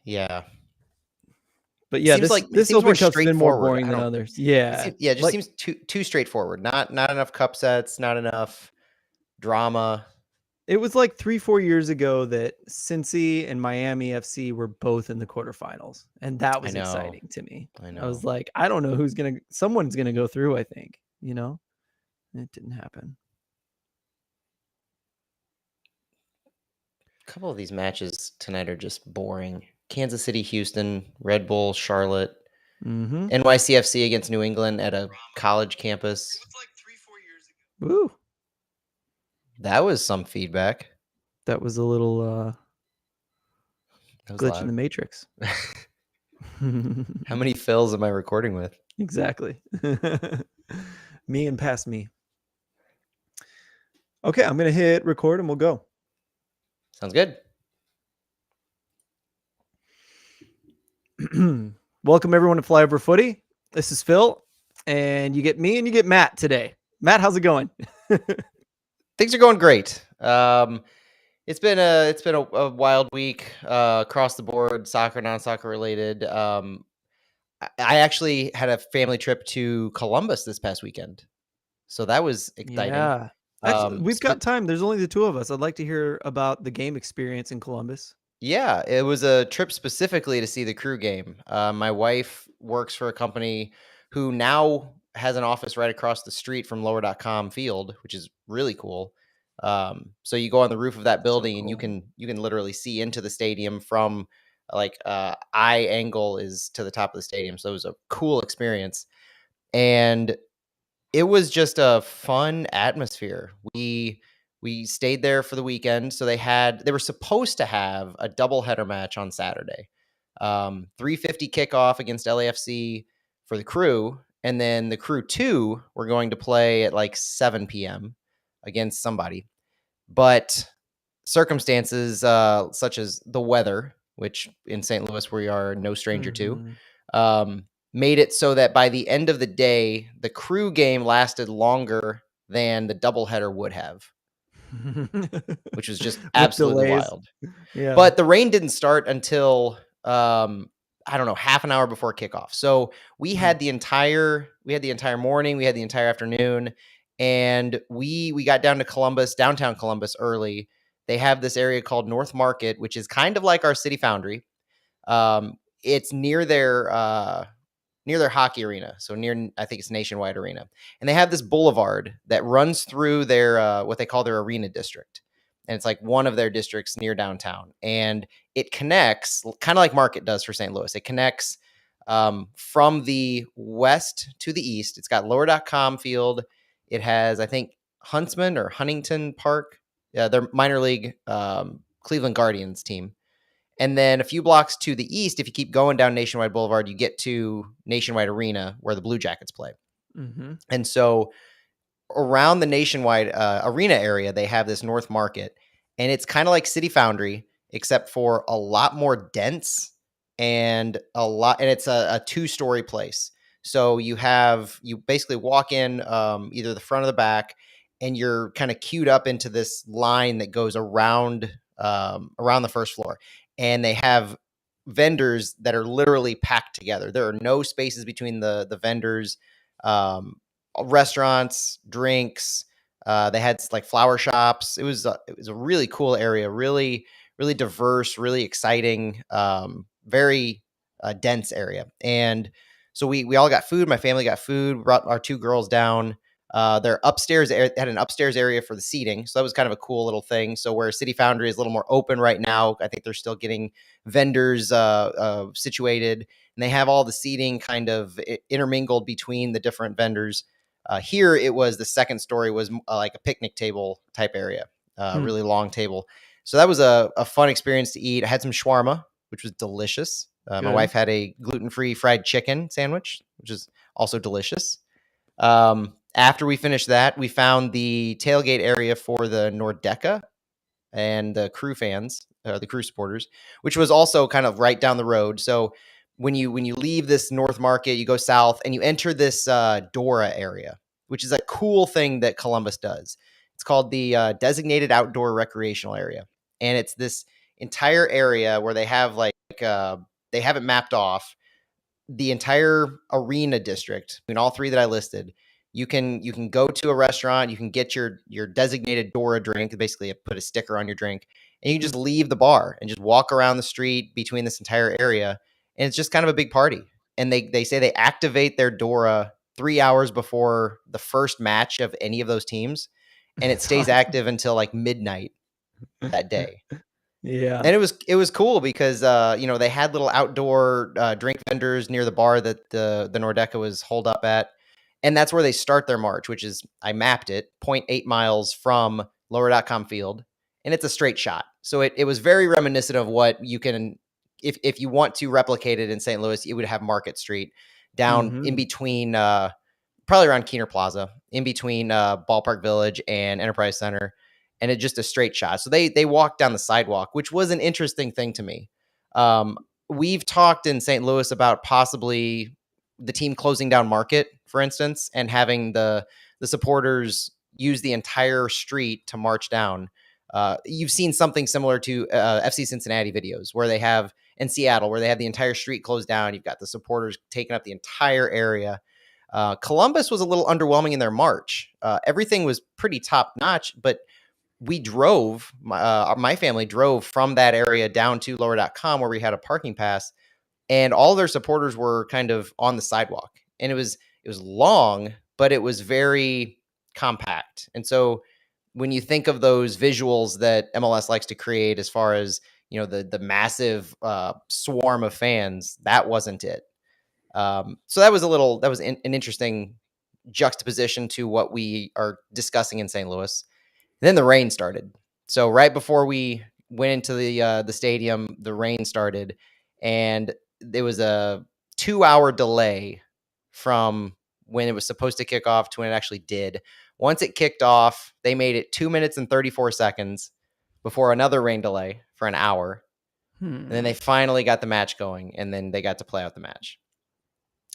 Yeah. But yeah, It this seems more Open Cup's been more straightforward. boring than others. Yeah, It just like seems too straightforward. Not enough cup sets, not enough drama. it was like 3-4 years ago that Cincy and Miami FC were both in the quarterfinals, and that I was know. exciting to me. I I was know. like, I don't know someone's gonna go through. I think it didn't happen. A couple of these matches tonight are just boring. Kansas City, Houston, Red Bull, Charlotte, Mm-hmm. NYCFC against New England at a college campus. Woo! That was some feedback. That was a little That was glitch in the loud. matrix. How many fills am I recording with? Exactly. Me and past me. Okay, I'm gonna hit record and we'll go. Sounds good. Welcome everyone to Flyover Footy. This is Phil, and you get me and you get Matt today. Matt, how's it going? Things are going great. It's been a wild week across the board, soccer, non-soccer related. I actually had a family trip to Columbus this past weekend, so that was exciting. Yeah. Actually, we've Spent got time. There's only the two of us. I'd like to hear about the game experience in Columbus. Yeah, it was a trip specifically to see the Crew game. My wife works for a company who now has an office right across the street from Lower.com Field, which is really cool. So you go on the roof of that building and Cool. you can literally see into the stadium from eye angle is to the top of the stadium. So it was a cool experience. And it was just a fun atmosphere. We stayed there for the weekend, so they were supposed to have a doubleheader match on Saturday. 3:50 kickoff against LAFC for the Crew, and then the Crew 2 were going to play at like 7 p.m. against somebody. But circumstances such as the weather, which in St. Louis we are no stranger to, um, made it so that by the end of the day, the Crew game lasted longer than the doubleheader would have, which was just With absolutely delays. wild. Yeah. But the rain didn't start until I don't know, half an hour before kickoff. So we had the entire morning, we had the entire afternoon, and we got down to Columbus, downtown Columbus early. They have this area called North Market, which is kind of like our City Foundry. It's near their hockey arena, so near, I think it's Nationwide Arena, and they have this boulevard that runs through their what they call their arena district, and it's like one of their districts near downtown, and it connects kind of like Market does for St. Louis. It connects from the west to the east. It's got Lower.com Field. It has, I think, Huntsman or Huntington Park, their minor league Cleveland Guardians team. And then a few blocks to the east, if you keep going down Nationwide Boulevard, you get to Nationwide Arena where the Blue Jackets play. Mm-hmm. And so around the Nationwide Arena area, they have this North Market. And it's kind of like City Foundry, except for a lot more dense and it's a two-story place. So you basically walk in either the front or the back, and you're kind of queued up into this line that goes around the first floor. And they have vendors that are literally packed together. There are no spaces between the vendors. Restaurants, drinks. They had like flower shops. It was a really cool area, really really diverse, really exciting, very dense area. And so we all got food. My family got food. Brought our two girls down. Their upstairs had an upstairs area for the seating, so that was kind of a cool little thing. So where City Foundry is a little more open right now, I think they're still getting vendors situated, and they have all the seating kind of intermingled between the different vendors. Here, it was the second story was like a picnic table type area, really long table. So that was a fun experience to eat. I had some shawarma, which was delicious. My wife had a gluten-free fried chicken sandwich, which is also delicious. After we finished that, we found the tailgate area for the Nordeca and the Crew fans, the Crew supporters, which was also kind of right down the road. So when you leave this North Market, you go south and you enter this Dora area, which is a cool thing that Columbus does. It's called the Designated Outdoor Recreational Area, and entire area where they have it mapped off the entire arena district, in all three that I listed. You can go to a restaurant, you can get your designated Dora drink, basically put a sticker on your drink, and you can just leave the bar and just walk around the street between this entire area, and it's just kind of a big party. And they say they activate their Dora 3 hours before the first match of any of those teams, and it That's stays awesome. active until like midnight that day. Yeah. And it was cool because they had little outdoor drink vendors near the bar that the Nordeca was holed up at, and that's where they start their march, which is, I mapped it, zero point 0.8 miles from Lower.com Field, and it's a straight shot. So it was very reminiscent of what you can, if you want to replicate it in St. Louis, you would have Market Street down in Mhm. between, probably around Keener Plaza, in between Ballpark Village and Enterprise Center, and it just a straight shot. So they walked down the sidewalk, which was an interesting thing to me. Um, we've talked in St. Louis about possibly the team closing down Market, for instance, and having the supporters use the entire street to march down. You've seen something similar to FC Cincinnati videos where they have in Seattle, where they have the entire street closed down. You've got the supporters taking up the entire area. Columbus was a little underwhelming in their march. Everything was pretty top notch, but we drove, my family drove from that area down to lower.com where we had a parking pass, and all their supporters were kind of on the sidewalk. And it was long, but it was very compact. And so when you think of those visuals that MLS likes to create, as far as the massive swarm of fans, that wasn't it. So that was an interesting juxtaposition to what we are discussing in St. Louis. And then the rain started. So right before we went into the stadium, the rain started, and there was a 2 hour delay from when it was supposed to kick off to when it actually did. Once it kicked off, they made it 2 minutes and 34 seconds before another rain delay for an hour. And then Hmm. they finally got the match going, and then they got to play out the match.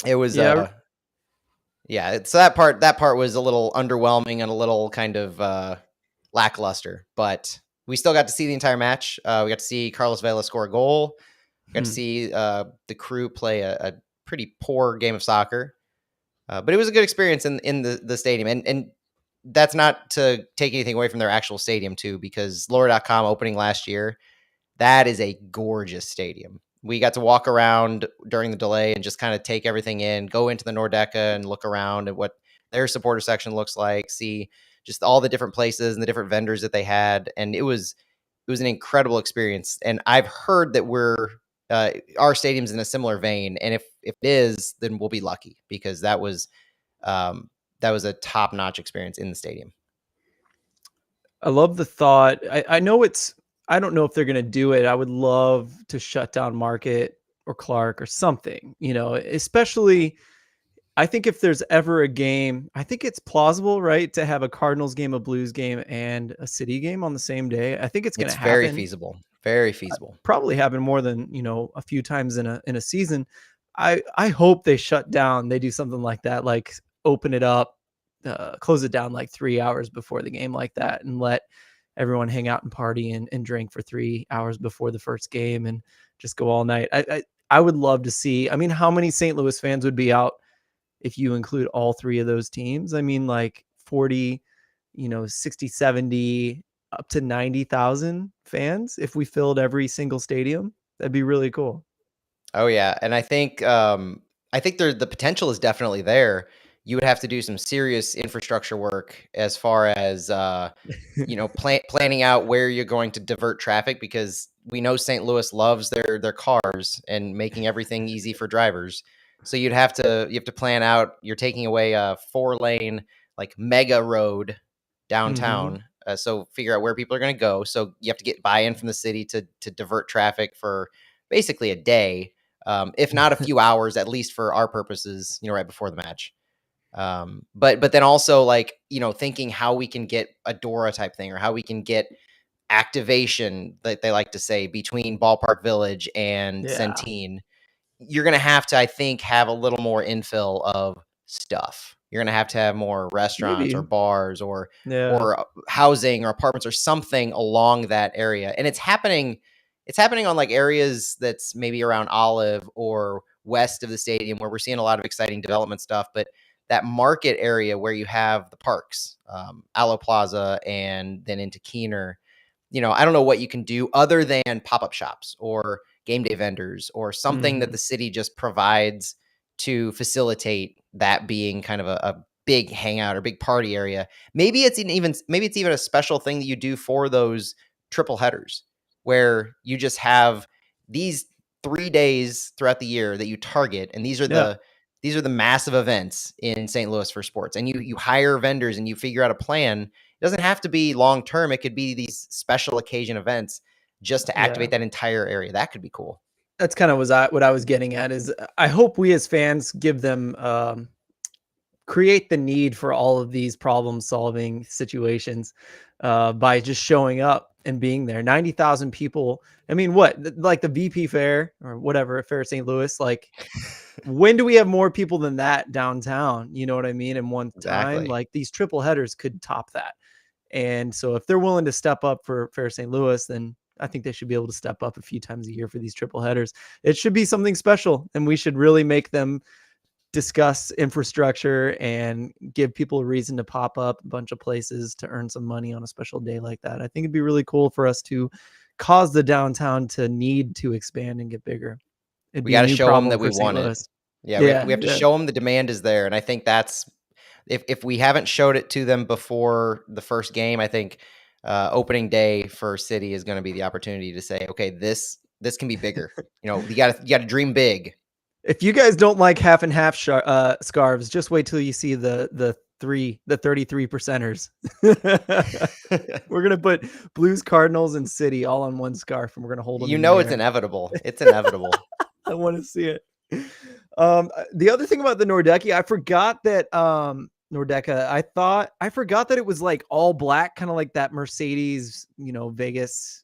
It was Yeah. yeah, so that part was a little underwhelming and a little kind of lackluster, but we still got to see the entire match. We got to see Carlos Vela score a goal. We got to Hmm. see the crew play a pretty poor game of soccer, but it was a good experience in the stadium. And that's not to take anything away from their actual stadium too, because Lower.com opening last year, that is a gorgeous stadium. We got to walk around during the delay and just kind of take everything in, go into the Nordeca and look around at what their supporter section looks like, see just all the different places and the different vendors that they had. And it was an incredible experience. And I've heard that our stadium's in a similar vein. And if it is, then we'll be lucky, because um, that was a top notch experience in the stadium. I love the thought. I know it's. I don't know if they're going to do it. I would love to shut down Market or Clark or something. Especially I think if there's ever a game, I think it's plausible, right, to have a Cardinals game, a Blues game, and a City game on the same day. I think it's going It's to very happen. feasible. Very feasible. Probably happen more than a few times in a season. I hope they shut down. They do something like that, like open it up, close it down like 3 hours before the game, like that, and let everyone hang out and party and drink for 3 hours before the first game and just go all night. I would love to see. I mean, how many St. Louis fans would be out if you include all three of those teams? I mean, like 40, 60, 70, up to 90,000 fans if we filled every single stadium. That'd be really cool. Oh yeah, and I think the potential is definitely there. You would have to do some serious infrastructure work as far as planning out where you're going to divert traffic, because we know St. Louis loves their cars and making everything easy for drivers. So you have to plan out. You're taking away a 4 lane like mega road Mhm. downtown. So figure out where people are going to go. So you have to get buy-in from the city to divert traffic for basically a day, if not a few hours, at least for our purposes. Right before the match. But then also, like, thinking how we can get a Dora type thing, or how we can get activation, that they like to say, between Ballpark Village and Yeah. Centene. You're gonna have to, I think, have a little more infill of stuff. You're gonna have to have more restaurants or Maybe. bars or Yeah. or housing or apartments or something along that area. And it's happening. it's happening on like areas that's maybe around Olive or west of the stadium where we're seeing a lot of exciting development stuff. But that market area where you have the parks, Aloe Plaza, and then into Keener, I don't know what you can do other than pop up shops or game day vendors or something that Mhm. the city just provides to facilitate that being kind of a big hangout or big party area. Maybe it's even a special thing that you do for those triple headers where you just have these 3 days throughout the year that you target, and Yeah. these are the massive events in St. Louis for sports, and you hire vendors and you figure out a plan. It doesn't have to be long term. It could be these special occasion events just to Yeah. activate that entire area. That could be cool. That's kinda what I was getting at is I hope we as fans give them, create the need for all of these problem-solving situations, by just showing up and being there. 90,000 people. I mean, what? Like the VP Fair or whatever, Fair St. Louis, like, when do we have more people than that downtown? You know what I mean? In one time, Exactly. like, these triple headers could top that. And so if they're willing to step up for Fair St. Louis, then I think they should be able to step up a few times a year for these triple headers. It should be something special, and we should really make them discuss infrastructure and give people a reason to pop up a bunch of places to earn some money on a special day like that. I think it'd be really cool for us to cause the downtown to need to expand and get bigger. It'd We be a got to new show them problem that we for St. want it. Louis. Yeah, we have, Yeah, we have to yeah. show them the demand is there, and I think that's if we haven't showed it to them before the first game, I think opening day for City is going to be the opportunity to say, okay, this can be bigger. You got to dream big. If you guys don't like half and half scarves, just wait till you see the 33 percenters. We're gonna put Blues, Cardinals, and City all on one scarf, and we're gonna hold them in the It's air. inevitable. It's inevitable. I want to see it. The other thing about the Nordecki, I forgot that Nordeca. I forgot that it was like all black, kind of like that Mercedes, Vegas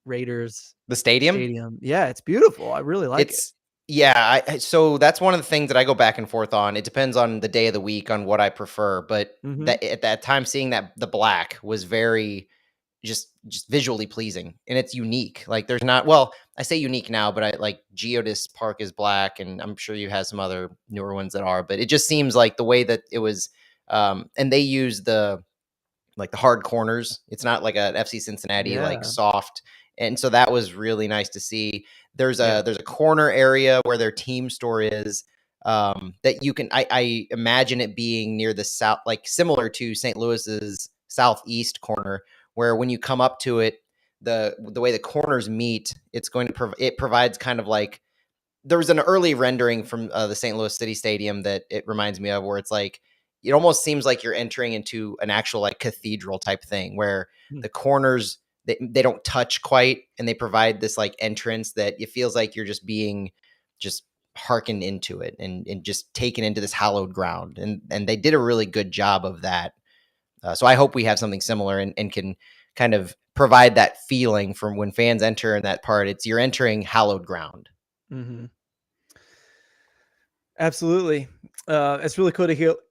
Raiders The stadium. stadium. Yeah, it's beautiful. I really like it. It's yeah, so that's one of the things that I go back and forth on. It depends on the day of the week on what I prefer, but Hmm. that at that time seeing that the black was very just visually pleasing, and it's unique. Like there's not well, I say unique now, but I like Geodis Park is black, and I'm sure you have some other newer ones that are, but it just seems like the way that it was and they use the hard corners. It's not like a FC Cincinnati like Yeah, soft. And so that was really nice to see. There's yeah. a corner area where their team store is that you can I imagine it being near the south, like similar to St. Louis's southeast corner, where when you come up to it, the way the corners meet, it's going to it provides kind of like there was an early rendering from the St. Louis City Stadium that it reminds me of, where it's like it almost seems like you're entering into an actual like cathedral type thing, where Hmm. the corners they don't touch quite, and they provide this like entrance that it feels like you're just being just hearkened into it and just taken into this hallowed ground, and they did a really good job of that. So I hope we have something similar and can kind of provide that feeling from when fans enter in that part. It's you're entering hallowed ground. Hmm. Absolutely. It's really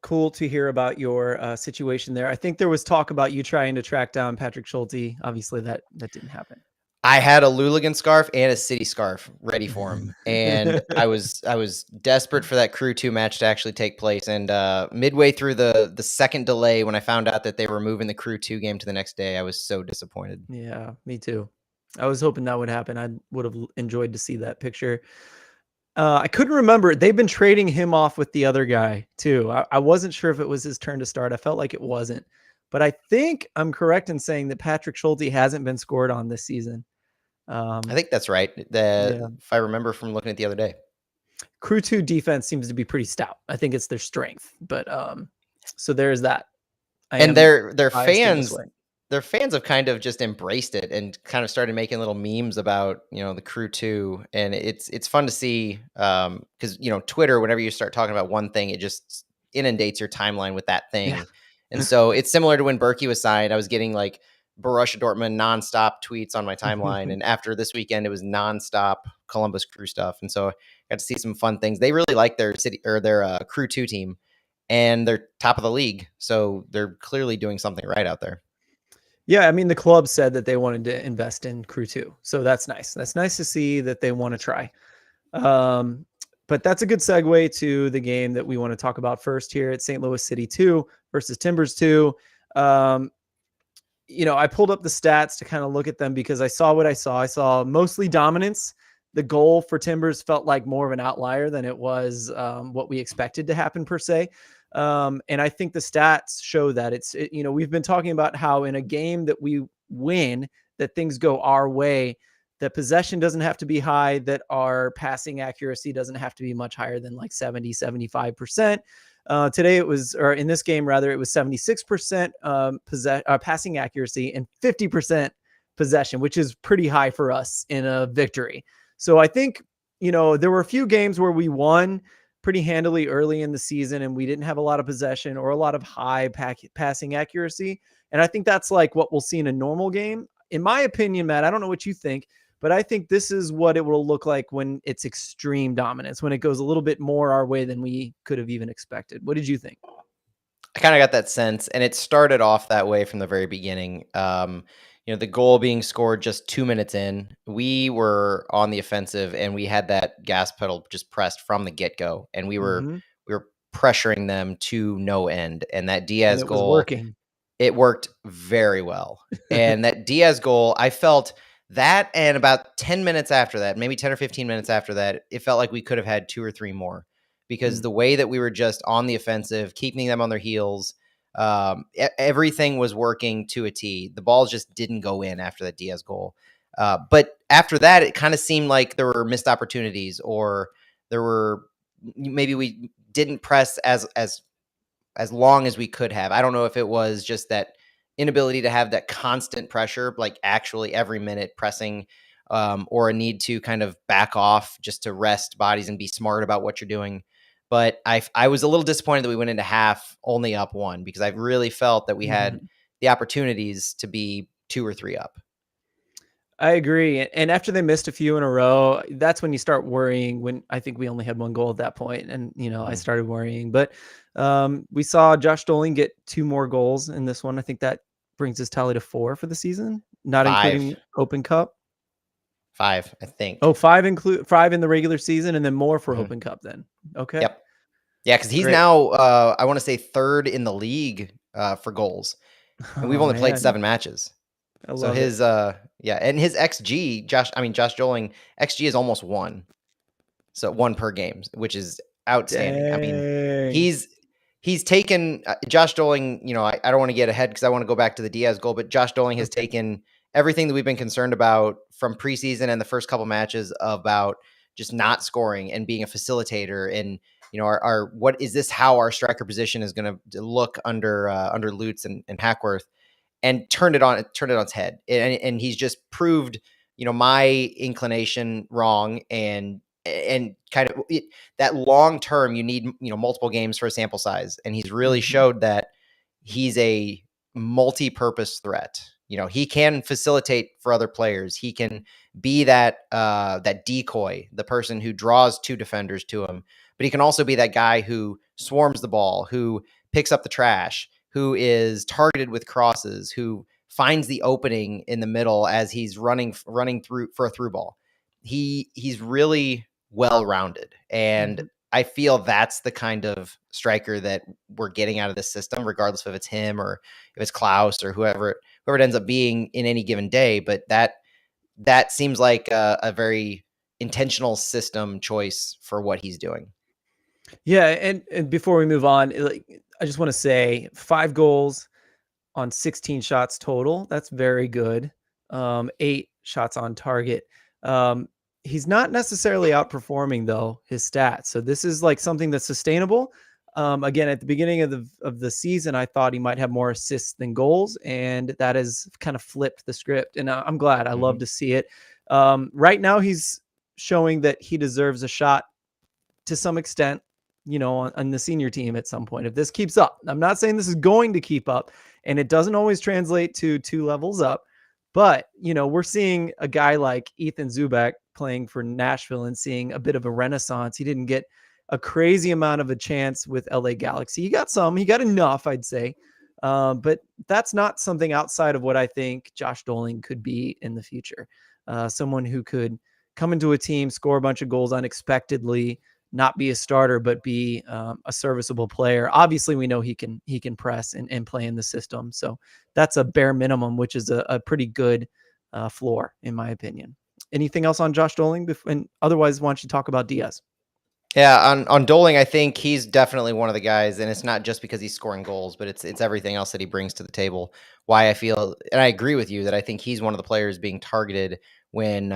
cool to hear about your situation there. I think there was talk about you trying to track down Patrick Schulte. Obviously, that didn't happen. I had a Luligan scarf and a City scarf ready for him, and I was desperate for that Crew 2 match to actually take place. And midway through the second delay, when I found out that they were moving the Crew 2 game to the next day, I was so disappointed. Yeah, me too. I was hoping that would happen. I would have enjoyed to see that picture. I couldn't remember. They've been trading him off with the other guy too. I wasn't sure if it was his turn to start. I felt like it wasn't, but I think I'm correct in saying that Patrick Schulte hasn't been scored on this season. I Um, think that's right. The yeah, If I remember from looking at the other day, Crew 2 defense seems to be pretty stout. I think it's their strength, but so there's that. I and am their biased in this fans way. their fans have kind of just embraced it and kind of started making little memes about the Crew 2, and it's fun to see because Twitter, whenever you start talking about one thing, it just inundates your timeline with that Yeah. thing. And so it's similar to when Berkey was signed. I was getting like Borussia Dortmund nonstop tweets on my timeline, and after this weekend it was nonstop Columbus Crew stuff. And so I got to see some fun things. They really like their city or their Crew 2 team, and they're top of the league, so they're clearly doing something right out there. Yeah, I mean, the club said that they wanted to invest in Crew 2, so that's nice. That's nice to see that they want to try. Um, but that's a good segue to the game that we want to talk about first here at St. Louis City 2 versus Timbers 2. Um, I pulled up the stats to kind of look at them because I saw what I saw. I saw mostly dominance. The goal for Timbers felt like more of an outlier than it was what we expected to happen per se. And I think the stats show that we've been talking about how in a game that we win, that things go our way, that possession doesn't have to be high, that our passing accuracy doesn't have to be much higher than like 70, 75%. Today it was, or in this game rather, it was 76% passing accuracy and 50% possession, which is pretty high for us in a victory. So I think, there were a few games where we won pretty handily early in the season and we didn't have a lot of possession or a lot of high passing accuracy. And I think that's like what we'll see in a normal game. In my opinion, Matt, I don't know what you think, but I think this is what it will look like when it's extreme dominance, when it goes a little bit more our way than we could have even expected. What did you think? I kind of got that sense, and it started off that way from the very beginning. The goal being scored just 2 minutes in, we were on the offensive, and we had that gas pedal just pressed from the get go, and Mm-hmm. we were pressuring them to no end. And that And Diaz it was goal, working. it worked very well. And that Diaz goal, I felt that, and about 10 minutes after that, maybe 10 or 15 minutes after that, it felt like we could have had two or three more because Mm, the way that we were just on the offensive, keeping them on their heels, everything was working to a T. The balls just didn't go in after that Diaz goal. But after that, it kind of seemed like there were missed opportunities, or there were maybe we didn't press as long as we could have. I don't know if it was just that inability to have that constant pressure, like actually every minute pressing, or a need to kind of back off just to rest bodies and be smart about what you're doing. But I was a little disappointed that we went into half only up one, because I really felt that we had mhm. the opportunities to be two or three up. I agree. And after they missed a few in a row, that's when you start worrying. When I think we only had one goal at that point, and I Mhm. started worrying. But we saw Josh Doling get two more goals in this one. I think that brings his tally to 4 for the season, not Five, including Open Cup. five, I Oh, think. 5 in the regular season, and then more for Mhm. Open Cup. Then okay, Yep. Yeah, because he's great. now, I want to say, third in the league for goals, and we've Oh only played man, 7 matches. I So love it. and his XG, Josh Joling XG is almost 1. So 1 per game, which is outstanding. I mean, Dang. he's he's taken Josh Doling, I don't want to get ahead because I want to go back to the Diaz goal, but Josh Doling has Okay. taken everything that we've been concerned about from preseason and the first couple matches about just not scoring and being a facilitator, and our what is this, how our striker position is going to look under Lutz and Hackworth, and turned it on its head. And he's just proved, my inclination wrong, and kind of that long term, you need, multiple games for a sample size. And he's really Mhm. showed that he's a multi-purpose threat. He can facilitate for other players. He can be that decoy, the person who draws two defenders to him. But he can also be that guy who swarms the ball, who picks up the trash, who is targeted with crosses, who finds the opening in the middle as he's running through for a through ball. He's really well rounded, and Mhm. I feel that's the kind of striker that we're getting out of this system, regardless if it's him or if it's Klaus or whoever it ends up being in any given day. But that seems like a very intentional system choice for what he's doing. Yeah, and before we move on, I just want to say 5 goals on 16 shots total. That's very good. 8 shots on target. Um, he's not necessarily outperforming though his stats. So this is like something that's sustainable. Again, at the beginning of the season, I thought he might have more assists than goals, and that has kind of flipped the script. And I'm glad. I love Mhm. to see it. Right now, he's showing that he deserves a shot to some extent, on the senior team at some point. If this keeps up, I'm not saying this is going to keep up, and it doesn't always translate to 2 levels up, but we're seeing a guy like Ethan Zubak playing for Nashville and seeing a bit of a renaissance. He didn't get a crazy amount of a chance with LA Galaxy. He got some, he got enough, I'd say. But that's not something outside of what I think Josh Doling could be in the future. Someone who could come into a team, score a bunch of goals unexpectedly, not be a starter, but be a serviceable player. Obviously, we know he can press and play in the system. So that's a bare minimum, which is a pretty good floor, in my opinion. Anything else on Josh Doling? And otherwise, why don't you talk about Diaz? Yeah, on Doling, I think he's definitely one of the guys, and it's not just because he's scoring goals, but it's everything else that he brings to the table. Why I feel, and I agree with you that I think he's one of the players being targeted when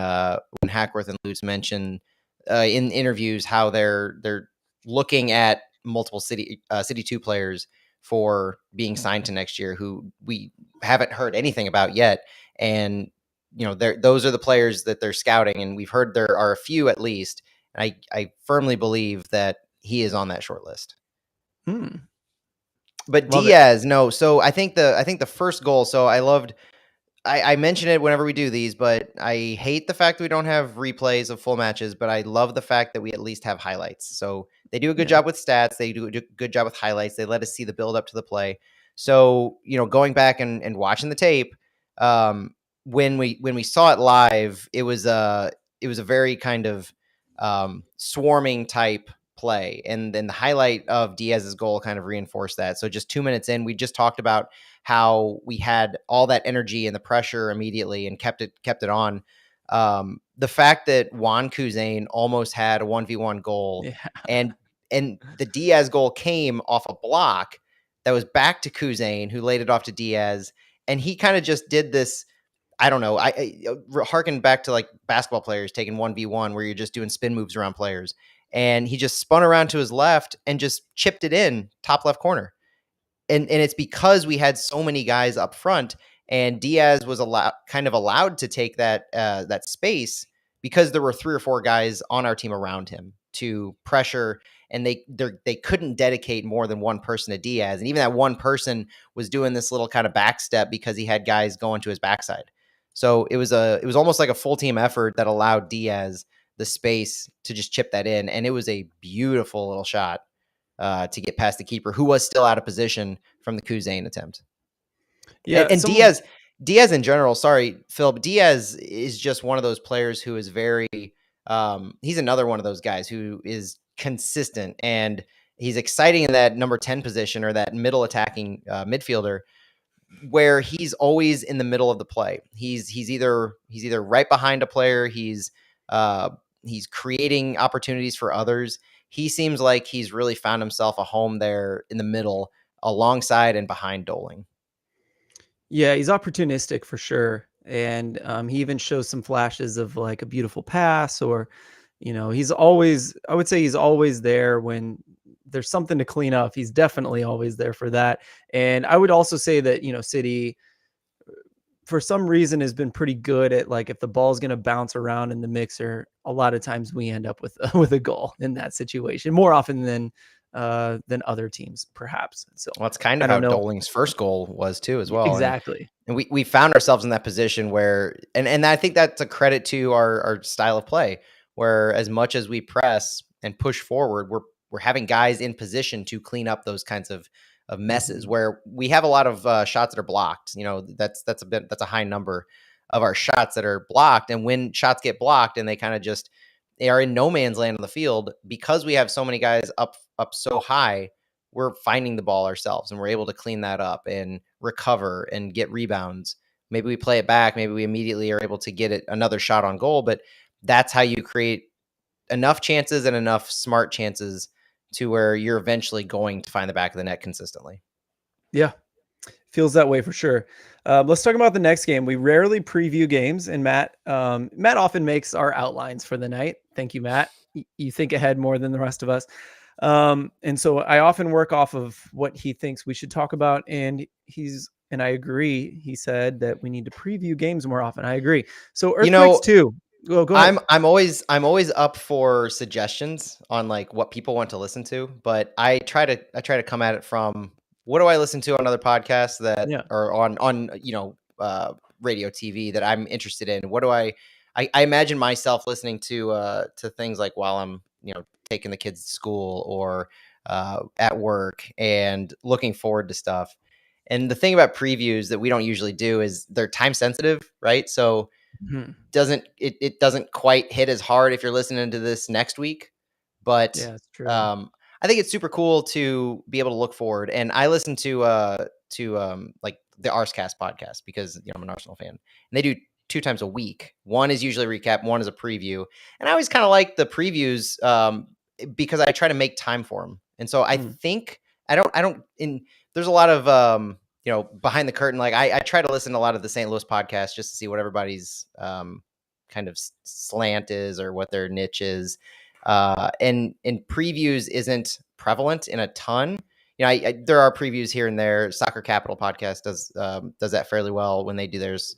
Hackworth and Lutz mention in interviews how they're looking at multiple City 2 players for being signed to next year who we haven't heard anything about yet, and those are the players that they're scouting, and we've heard there are a few at least. I firmly believe that he is on that short list. Hmm. But Love it. Diaz, no. So I think the first goal. So I mention it whenever we do these, but I hate the fact that we don't have replays of full matches, but I love the fact that we at least have highlights. So they do a good Yeah. job with stats. They do a good job with highlights. They let us see the build up to the play. So, going back and watching the tape, um, when we saw it live, it was a very kind of swarming type play. And then the highlight of Diaz's goal kind of reinforced that. So just 2 minutes in, we just talked about how we had all that energy and the pressure immediately and kept it on. The fact that Juan Kuzain almost had a 1v1 goal, Yeah. and the Diaz goal came off a block that was back to Kuzain, who laid it off to Diaz, and he kind of just did this. I don't know. I harken back to like basketball players taking 1v1 where you're just doing spin moves around players, and he just spun around to his left and just chipped it in top left corner. And it's because we had so many guys up front, and Diaz was allowed to take that space because there were 3 or 4 guys on our team around him to pressure, and they couldn't dedicate more than one person to Diaz, and even that one person was doing this little kind of back step because he had guys going to his backside. So it was almost like a full team effort that allowed Diaz the space to just chip that in, and it was a beautiful little shot to get past the keeper, who was still out of position from the Kuzain attempt. And, Yeah. and Diaz in general, sorry, Phil, but Diaz is just one of those players who is very. He's another one of those guys who is consistent, and he's exciting in that number 10 position or that middle attacking midfielder where he's always in the middle of the play. He's either right behind a player, uh, he's creating opportunities for others. He seems like he's really found himself a home there in the middle, alongside and behind Doling. Yeah, he's opportunistic for sure. And he even shows some flashes of like a beautiful pass, or, he's always, I would say he's always there when there's something to clean up. He's definitely always there for that. And I would also say that, City, for some reason, has been pretty good at like if the ball's going to bounce around in the mixer, a lot of times we end up with with a goal in that situation more often than other teams, perhaps. So Well, that's kind I of don't how know. Doling's first goal was too, as well. And Exactly. and we found ourselves in that position where, and I think that's a credit to our style of play, where as much as we press and push forward, we're having guys in position to clean up those kinds of messes Mhm. where we have a lot of shots that are blocked. That's a high number of our shots that are blocked, and when shots get blocked and they are in no man's land on the field, because we have so many guys up so high, we're finding the ball ourselves, and we're able to clean that up and recover and get rebounds. Maybe we play it back. Maybe we immediately are able to get it another shot on goal. But that's how you create enough chances and enough smart chances to where you're eventually going to find the back of the net consistently. Yeah, feels that way for sure. Let's talk about the next game. We rarely preview games, and Matt often makes our outlines for the night. Thank you, Matt. You think ahead more than the rest of us. And so I often work off of what he thinks we should talk about, and I agree. He said that we need to preview games more often. I agree. So You Earthquakes know, 2. Go ahead. I'm always up for suggestions on like what people want to listen to, but I try to come at it from what do I listen to on other podcasts that Yeah. are on radio TV that I'm interested in. What do I imagine myself listening to things like while I'm taking the kids to school or at work and looking forward to stuff. And the thing about previews that we don't usually do is they're time sensitive, right? So Mhm. it doesn't quite hit as hard if you're listening to this next week. But Yeah, it's true. um, I think it's super cool to be able to look forward. And I listen to like the Arscast podcast because I'm an Arsenal fan, and they do 2 times a week. One is usually a recap, one is a preview, and I always kind of like the previews because I try to make time for them. And so I Mm. think I don't in there's a lot of behind the curtain. Like I try to listen to a lot of the St. Louis podcasts just to see what everybody's kind of slant is or what their niche is. And previews isn't prevalent in a ton. There are previews here and there. Soccer Capital podcast does that fairly well when they do theirs.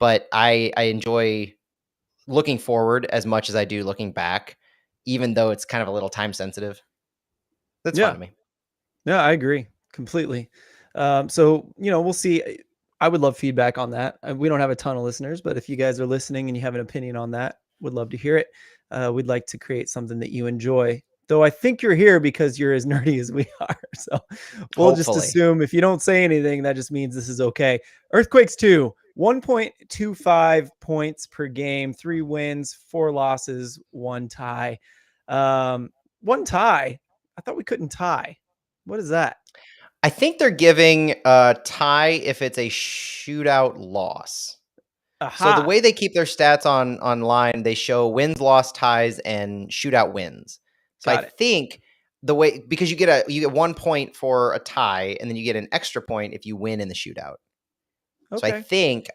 But I enjoy looking forward as much as I do looking back, even though it's kind of a little time sensitive. That's fun Yeah. to me. Yeah, I agree completely. So, we'll see. I would love feedback on that. We don't have a ton of listeners, but if you guys are listening and you have an opinion on that, would love to hear it. We'd like to create something that you enjoy. Though I think you're here because you're as nerdy as we are. So we'll just Hopefully. assume if you don't say anything, that just means this is okay. Earthquakes 2, 1.25 points per game, 3 wins, 4 losses, 1 tie. Um, 1 tie. I thought we couldn't tie. What is that? I think they're giving a tie if it's a shootout loss. So the Aha. way they keep their stats online, they show wins, loss, ties, and shootout wins. So I Got it. think the way because you get 1 point for a tie, and then you get an extra point if you win in the shootout. So Okay.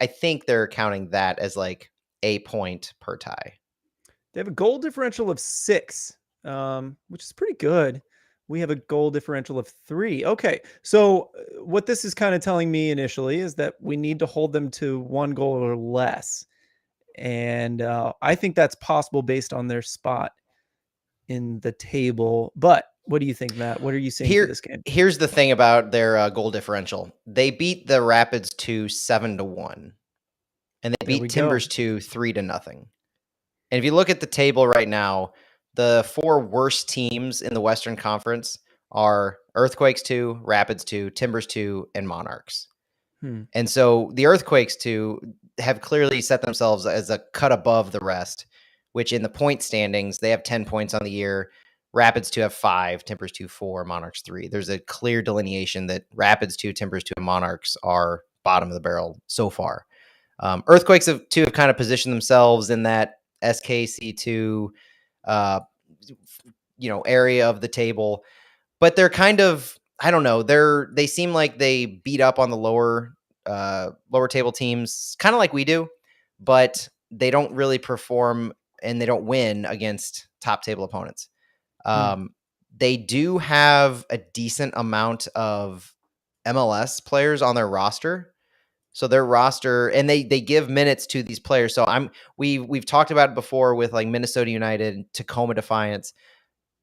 I think they're counting that as like a point per tie. They have a goal differential of 6, which is pretty good. We have a goal differential of 3. Okay. So what this is kind of telling me initially is that we need to hold them to 1 goal or less. And I think that's possible based on their spot in the table. But what do you think, Matt? What are you seeing for Here this game? here's the thing about their goal differential. They beat the Rapids to 7-1, and they There we beat go. Timbers to 3-0. And if you look at the table right now, the 4 worst teams in the Western Conference are Earthquakes 2, Rapids 2, Timbers 2, and Monarchs. Hmm. And so the Earthquakes 2 have clearly set themselves as a cut above the rest, which in the point standings, they have 10 points on the year. Rapids 2 have 5, Timbers 2, 4, Monarchs 3. There's a clear delineation that Rapids 2, Timbers 2, and Monarchs are bottom of the barrel so far. Earthquakes have kind of positioned themselves in that SKC2, uh, area of the table, but they're kind of I don't know. They seem like they beat up on the lower table teams, kind of like we do, but they don't really perform and they don't win against top table opponents. Hmm. Um, they do have a decent amount of MLS players on their roster, so their roster and they give minutes to these players. So we've talked about it before with like Minnesota United and Tacoma Defiance.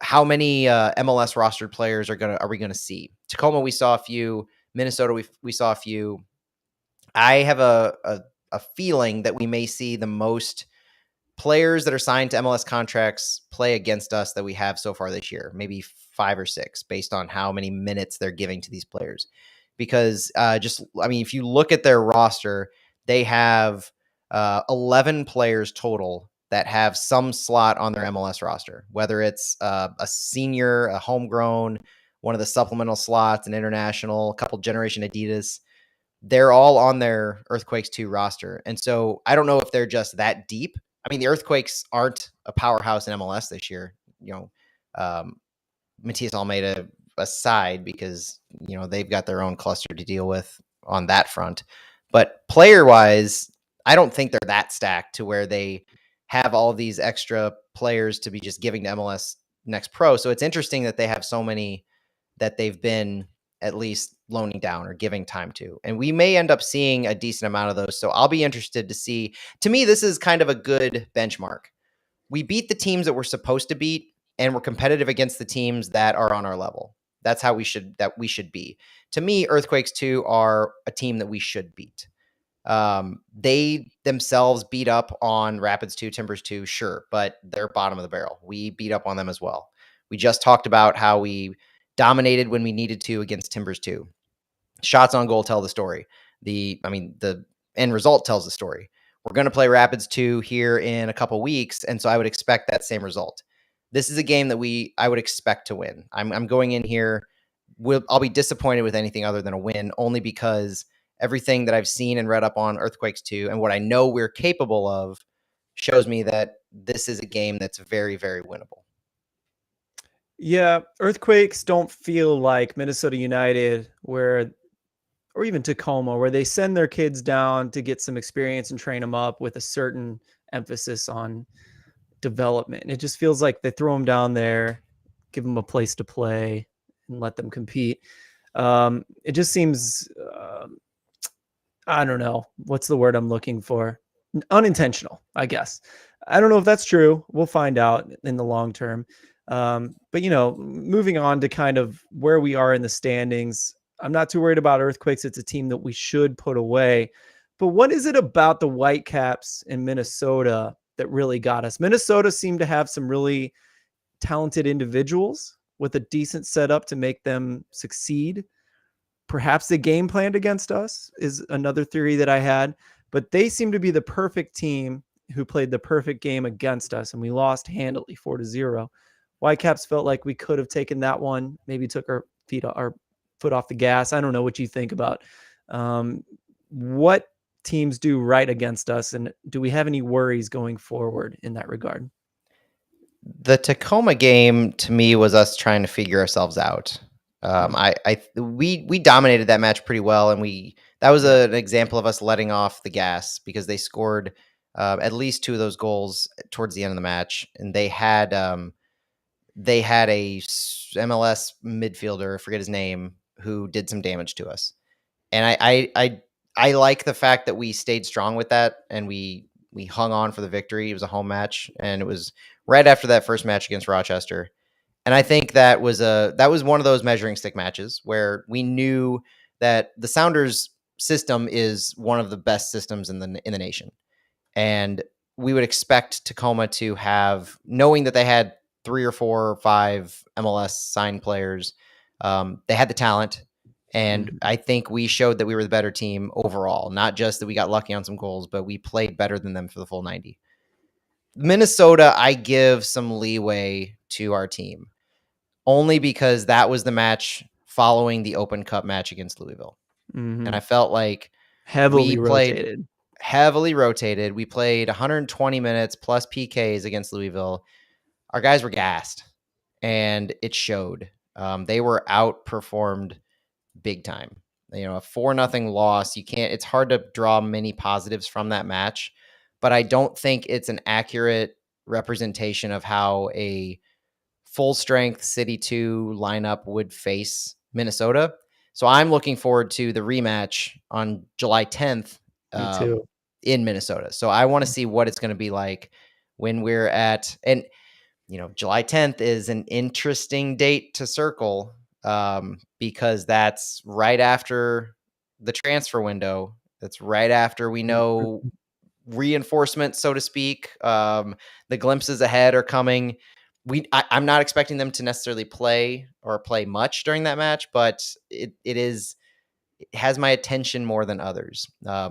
How many MLS rostered players are we gonna see? Tacoma, we saw a few. Minnesota, we saw a few. I have a feeling that we may see the most players that are signed to MLS contracts play against us that we have so far this year, maybe 5 or 6, based on how many minutes they're giving to these players. Because if you look at their roster, they have 11 players total that have some slot on their MLS roster, whether it's a senior, a homegrown, one of the supplemental slots, an international, a couple Generation Adidas. They're all on their Earthquakes 2 roster. And so I don't know if they're just that deep. I mean, the Earthquakes aren't a powerhouse in MLS this year. Um, Matias Almeida aside, because they've got their own cluster to deal with on that front. But player wise, I don't think they're that stacked to where they have all these extra players to be just giving to MLS Next Pro. So it's interesting that they have so many that they've been at least loaning down or giving time to. And we may end up seeing a decent amount of those. So I'll be interested to see. To me, this is kind of a good benchmark. We beat the teams that we're supposed to beat, and we're competitive against the teams that are on our level. That's how we should be. To me, Earthquakes 2 are a team that we should beat. They themselves beat up on Rapids 2, Timbers 2, sure, but they're bottom of the barrel. We beat up on them as well. We just talked about how we dominated when we needed to against Timbers 2. Shots on goal tell the story. The end result tells the story. We're going to play Rapids 2 here in a couple weeks, and so I would expect that same result. This is a game that I would expect to win. I'm going in here. I'll be disappointed with anything other than a win, only because everything that I've seen and read up on Earthquakes 2 and what I know we're capable of shows me that this is a game that's very, very winnable. Yeah, Earthquakes don't feel like Minnesota United, or even Tacoma, where they send their kids down to get some experience and train them up with a certain emphasis on development. It just feels like they throw them down there, give them a place to play, and let them compete. It just seems, I don't know, what's the word I'm looking for? Unintentional, I guess. I don't know if that's true. We'll find out in the long term. But moving on to kind of where we are in the standings, I'm not too worried about Earthquakes. It's a team that we should put away. But what is it about the Whitecaps in Minnesota that really got us? Minnesota seemed to have some really talented individuals with a decent setup to make them succeed. Perhaps they game planned against us is another theory that I had, but they seem to be the perfect team who played the perfect game against us, and we lost handily 4-0. Whitecaps felt like we could have taken that one, maybe took our foot off the gas. I don't know what you think about what teams do right against us, and do we have any worries going forward in that regard? The Tacoma game to me was us trying to figure ourselves out. We dominated that match pretty well, and that was an example of us letting off the gas because they scored at least 2 of those goals towards the end of the match, and they had a MLS midfielder, I forget his name, who did some damage to us. And I like the fact that we stayed strong with that, and we hung on for the victory. It was a home match, and it was right after that first match against Rochester. And I think that was one of those measuring stick matches where we knew that the Sounders system is one of the best systems in the nation. And we would expect Tacoma to have, knowing that they had 3 or 4 or 5 MLS signed players, they had the talent. And I think we showed that we were the better team overall, not just that we got lucky on some goals, but we played better than them for the full 90. Minnesota, I give some leeway to our team only because that was the match following the Open Cup match against Louisville. Mm-hmm. And I felt like heavily rotated. We played 120 minutes plus PKs against Louisville. Our guys were gassed, and it showed. They were outperformed big time. A 4-0 loss. It's hard to draw many positives from that match, but I don't think it's an accurate representation of how a full strength CITY2 lineup would face Minnesota. So I'm looking forward to the rematch on July 10th Me too. in Minnesota. So I want to see what it's going to be like when we're at, and July 10th is an interesting date to circle because that's right after the transfer window. That's right after we know reinforcement, so to speak. The glimpses ahead are coming. I'm not expecting them to necessarily play much during that match, but it has my attention more than others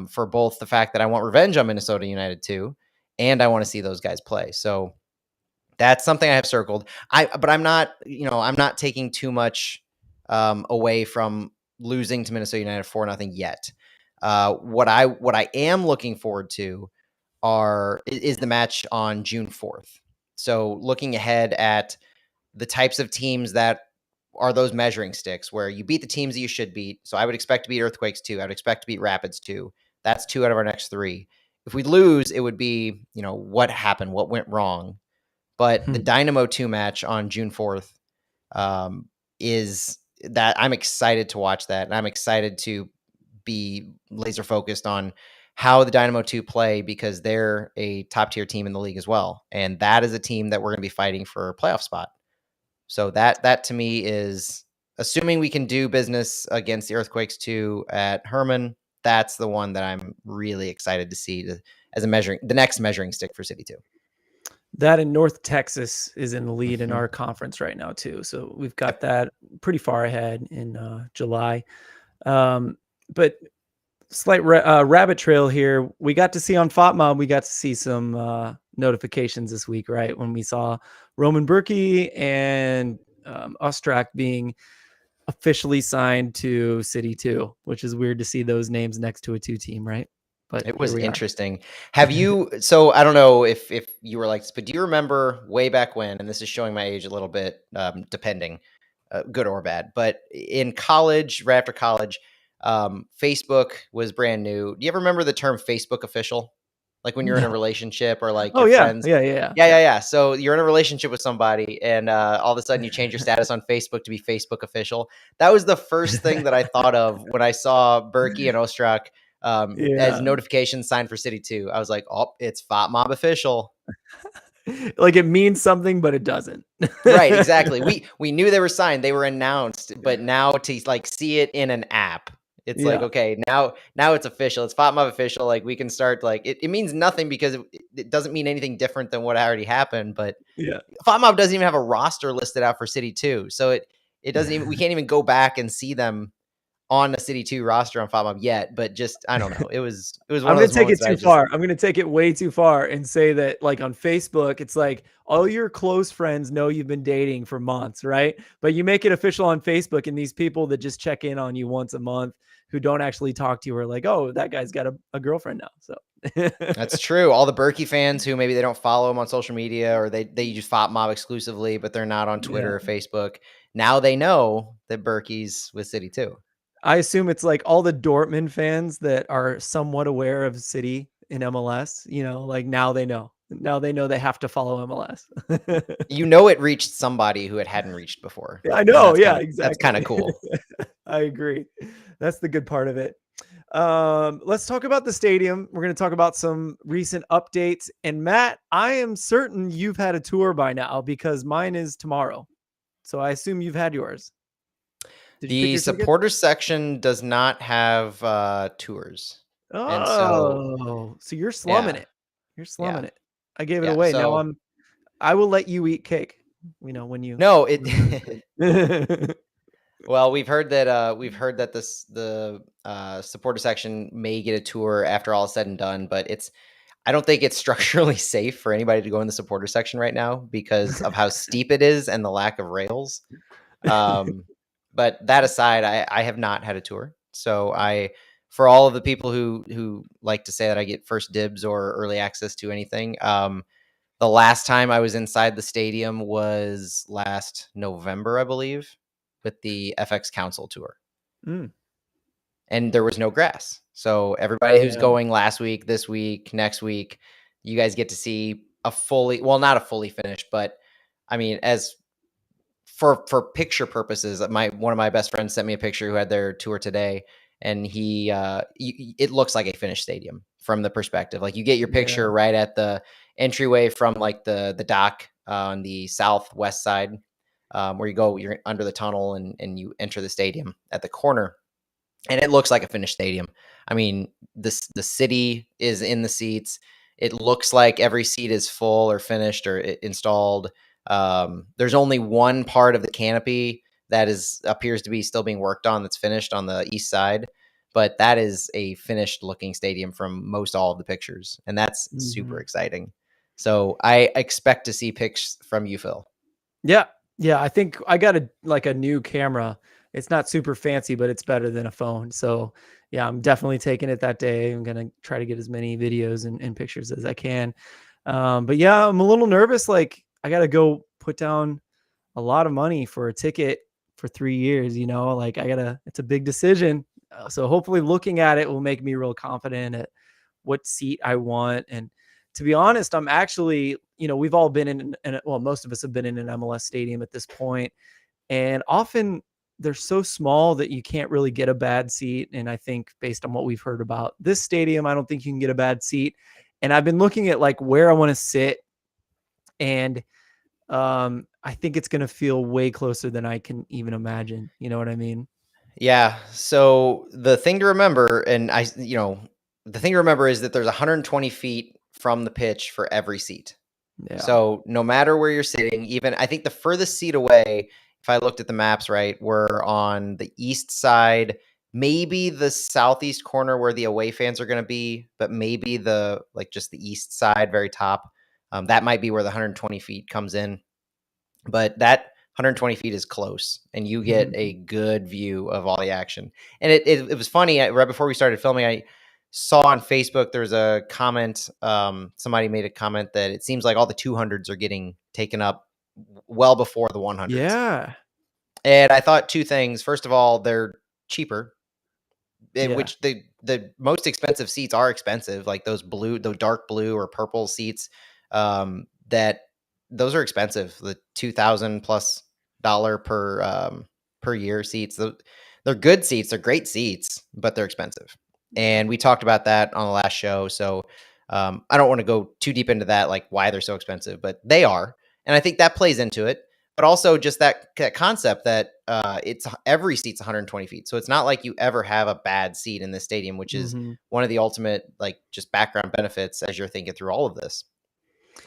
for both the fact that I want revenge on Minnesota United too, and I want to see those guys play. So that's something I have circled. But I'm not taking too much away from losing to Minnesota United 4-0 yet. What I am looking forward to is the match on June 4th. So looking ahead at the types of teams that are those measuring sticks where you beat the teams that you should beat. So I would expect to beat Earthquakes 2. I would expect to beat Rapids 2. That's 2 out of our next 3. If we lose, it would be, what happened, what went wrong. But the Dynamo 2 match on June 4th is that I'm excited to watch that. And I'm excited to be laser focused on how the Dynamo 2 play because they're a top tier team in the league as well. And that is a team that we're going to be fighting for a playoff spot. So that to me is, assuming we can do business against the Earthquakes 2 at Herman, that's the one that I'm really excited to see as the next measuring stick for CITY2. That in North Texas is in the lead in our conference right now too. So we've got that pretty far ahead in July. Um, but slight rabbit trail here. We got to see on FOTMob, we got to see some notifications this week, right? When we saw Roman Berkey and Ostrak being officially signed to City2, which is weird to see those names next to a two team, right? But It here was we are. interesting. Have you so I don't know if you were like this, but do you remember way back when, and this is showing my age a little bit, depending, good or bad, but in college, right after college, Facebook was brand new. Do you ever remember the term Facebook official? Like when you're in a No. relationship or like Oh your yeah, friends. yeah, yeah, yeah, Yeah, yeah. yeah, yeah. So you're in a relationship with somebody, and all of a sudden you change your status on Facebook to be Facebook official. That was the first thing that I thought of when I saw Berkey and Ostrak as Yeah. notifications signed for City 2. I was like, oh, it's Fat Mob official. Like it means something, but it doesn't. Right, exactly. We knew they were signed, they were announced, but now to like see it in an app, it's like Yeah, okay, now it's official. It's Fat Mob official. Like we can start like it means nothing because it doesn't mean anything different than what already happened. But yeah. FOTMob doesn't even have a roster listed out for City 2, so it doesn't even we can't even go back and see them on the City 2 roster on FOTMob yet. But just I don't know. It was one I'm of gonna those take moments it that I too just far. I'm gonna take it way too far and say that, like, on Facebook, it's like all your close friends know you've been dating for months, right? But you make it official on Facebook, and these people that just check in on you once a month who don't actually talk to you are like, "Oh, that guy's got a girlfriend now." So that's true. All the Berkey fans who maybe they don't follow him on social media or they use FOTMob exclusively, but they're not on yeah. Twitter or Facebook. Now they know that Berkey's with City 2. I assume it's like all the Dortmund fans that are somewhat aware of City in MLS, like now they know. Now they know they have to follow MLS. You know it reached somebody who it hadn't reached before, Yeah, I and know. that's Yeah, kind of exactly. cool. I agree. That's the good part of it. Let's talk about the stadium. We're going to talk about some recent updates. And Matt, I am certain you've had a tour by now because mine is tomorrow. So I assume you've had yours. Did you pick The your ticket? supporter section does not have tours, and so Oh, so you're slumming yeah, it. You're yeah, slumming it. I gave it yeah. away. Now So I will let you eat cake. When you no, when you return. well, we've heard that the supporter section may get a tour after all is said and done, but I don't think it's structurally safe for anybody to go in the supporter section right now because of how steep it is and the lack of rails. Um, but that aside, I have not had a tour, so for all of the people who like to say that I get first dibs or early access to anything, the last time I was inside the stadium was last November, I believe, with the FX Council tour, Mm, and there was no grass. So everybody who's yeah. going last week, this week, next week, you guys get to see a fully, well, not a fully finished, but I mean, as for picture purposes, my one of my best friends sent me a picture who had their tour today, and it looks like a finished stadium from the perspective. Like you get your Yeah. picture right at the entryway from like the dock on the southwest side, where you're under the tunnel and you enter the stadium at the corner, and it looks like a finished stadium. I mean, the city is in the seats. It looks like every seat is full or finished or installed. There's only one part of the canopy that appears to be still being worked on that's finished on the east side, but that is a finished looking stadium from most all of the pictures, and that's super Mhm. exciting. So I expect to see pics from you, Phil. Yeah. Yeah, I think I got a new camera. It's not super fancy, but it's better than a phone. So, yeah, I'm definitely taking it that day. I'm gonna try to get as many videos and pictures as I can. But yeah, I'm a little nervous. Like, I gotta go put down a lot of money for a ticket for 3 years, like it's a big decision. So hopefully looking at it will make me real confident at what seat I want. And to be honest, I'm actually, we've all been well, most of us have been in an MLS stadium at this point, and often they're so small that you can't really get a bad seat. And I think based on what we've heard about this stadium, I don't think you can get a bad seat. And I've been looking at like where I want to sit, and I think it's going to feel way closer than I can even imagine. You know what I mean? Yeah. So the thing to remember, the thing to remember is that there's 120 feet from the pitch for every seat. Yeah. So no matter where you're sitting, even I think the furthest seat away, if I looked at the maps right, we're on the east side, maybe the southeast corner where the away fans are going to be, but maybe the like just the east side, very top. That might be where the 120 feet comes in, but that 120 feet is close, and you get a Mhm. good view of all the action. And it was funny right before we started filming. I saw on Facebook there's a comment. Somebody made a comment that it seems like all the 200s are getting taken up well before the 100s. Yeah. And I thought two things. First of all, they're cheaper, in Yeah. which the most expensive seats are expensive, like the dark blue or purple seats. That those are expensive. The $2,000+ per year seats. They're good seats. They're great seats, but they're expensive. Yeah. And we talked about that on the last show. So I don't want to go too deep into that, like why they're so expensive, but they are, and I think that plays into it, but also just that concept that it's every seat's 120 feet, so it's not like you ever have a bad seat in this stadium, which is Mhm. one of the ultimate like just background benefits as you're thinking through all of this.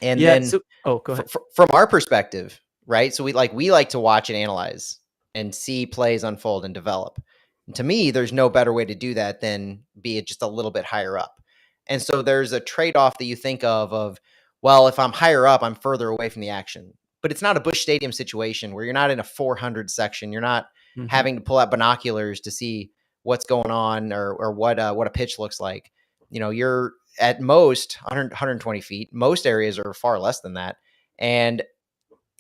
And Yeah, then so oh, go ahead. from our perspective, right? So we like to watch and analyze and see plays unfold and develop. And to me, there's no better way to do that than be it just a little bit higher up. And so there's a trade-off that you think of, well, if I'm higher up, I'm further away from the action. But it's not a Busch Stadium situation where you're not in a 400 section. You're not Mhm. having to pull out binoculars to see what's going on or what a pitch looks like. You're at most 120 feet. Most areas are far less than that. And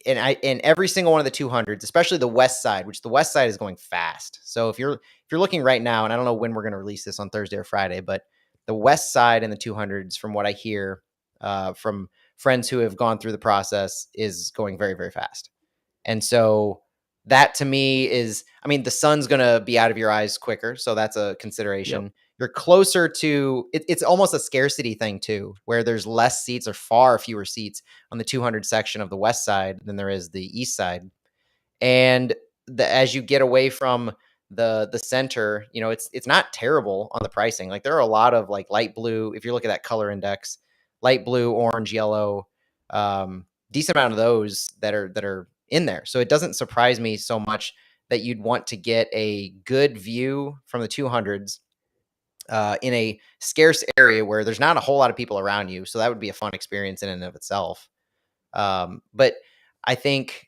in every single one of the 200s, especially the west side, which the west side is going fast. So if you're looking right now, and I don't know when we're going to release this on Thursday or Friday, but the west side in the 200s, from what I hear from friends who have gone through the process, is going very, very fast. And so that to me is, I mean, the sun's going to be out of your eyes quicker. So that's a Yep. consideration. You're closer to it's almost a scarcity thing too, where there's less seats or far fewer seats on the 200 section of the west side than there is the east side. And as you get away from the center, it's not terrible on the pricing. Like there are a lot of like light blue, if you look at that color index, light blue, orange, yellow, decent amount of those that are in there. So it doesn't surprise me so much that you'd want to get a good view from the 200s in a scarce area where there's not a whole lot of people around you. So that would be a fun experience in and of itself. But I think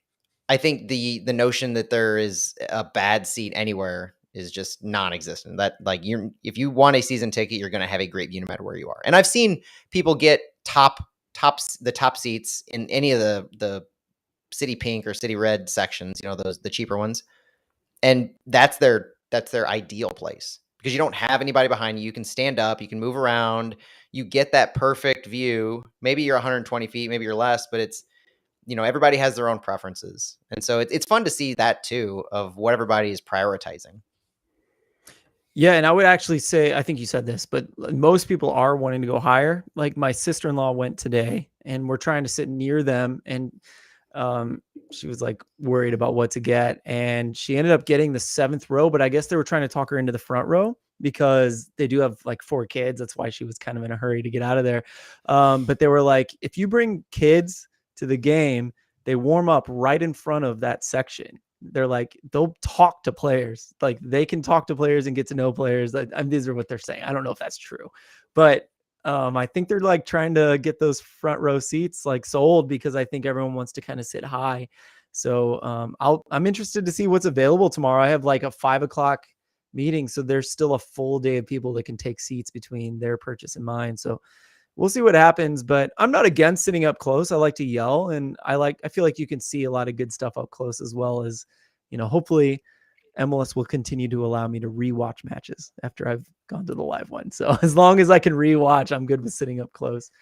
the notion that there is a bad seat anywhere is just non-existent. That like if you want a season ticket, you're going to have a great view no matter where you are. And I've seen people get the top seats in any of the city pink or city red sections. Those the cheaper ones, and that's their ideal place because you don't have anybody behind you. You can stand up, you can move around, you get that perfect view. Maybe you're 120 feet, maybe you're less, but it's everybody has their own preferences, and so it's fun to see that too of what everybody is prioritizing. Yeah, and I would actually say, I think you said this, but most people are wanting to go higher. Like my sister-in-law went today, and we're trying to sit near them, and um, she was like worried about what to get, and she ended up getting the seventh row. But I guess they were trying to talk her into the front row because they do have like four kids. That's why she was kind of in a hurry to get out of there. But they were like, if you bring kids to the game, they warm up right in front of that section. They're like, they'll talk to players, like they can talk to players and get to know players. These are what they're saying. I don't know if that's true, but I think they're like trying to get those front row seats like sold because I think everyone wants to kind of sit high. So I'm interested to see what's available tomorrow. I have like a 5 o'clock meeting, so there's still a full day of people that can take seats between their purchase and mine. So we'll see what happens, but I'm not against sitting up close. I like to yell, and I feel like you can see a lot of good stuff up close, as well as, hopefully MLS will continue to allow me to rewatch matches after I've gone to the live one. So as long as I can rewatch, I'm good with sitting up close.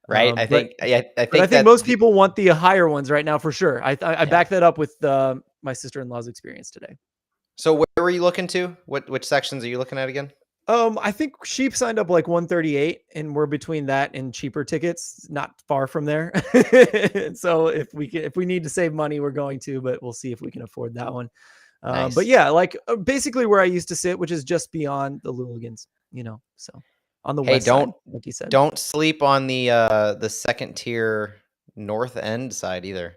Right, I But think I but I think think that most people want the higher ones right now for sure. I yeah. back that up with my sister-in-law's experience today. So where were you looking to? Which sections are you looking at again? I think Sheep signed up like 138, and we're between that and cheaper tickets, not far from there. So if we need to save money, we're going to, but we'll see if we can afford that one. But Nice. yeah, like basically where I used to sit, which is just beyond the Luligans, so on the Hey, west side, don't like you said. don't sleep on the second tier north end side either.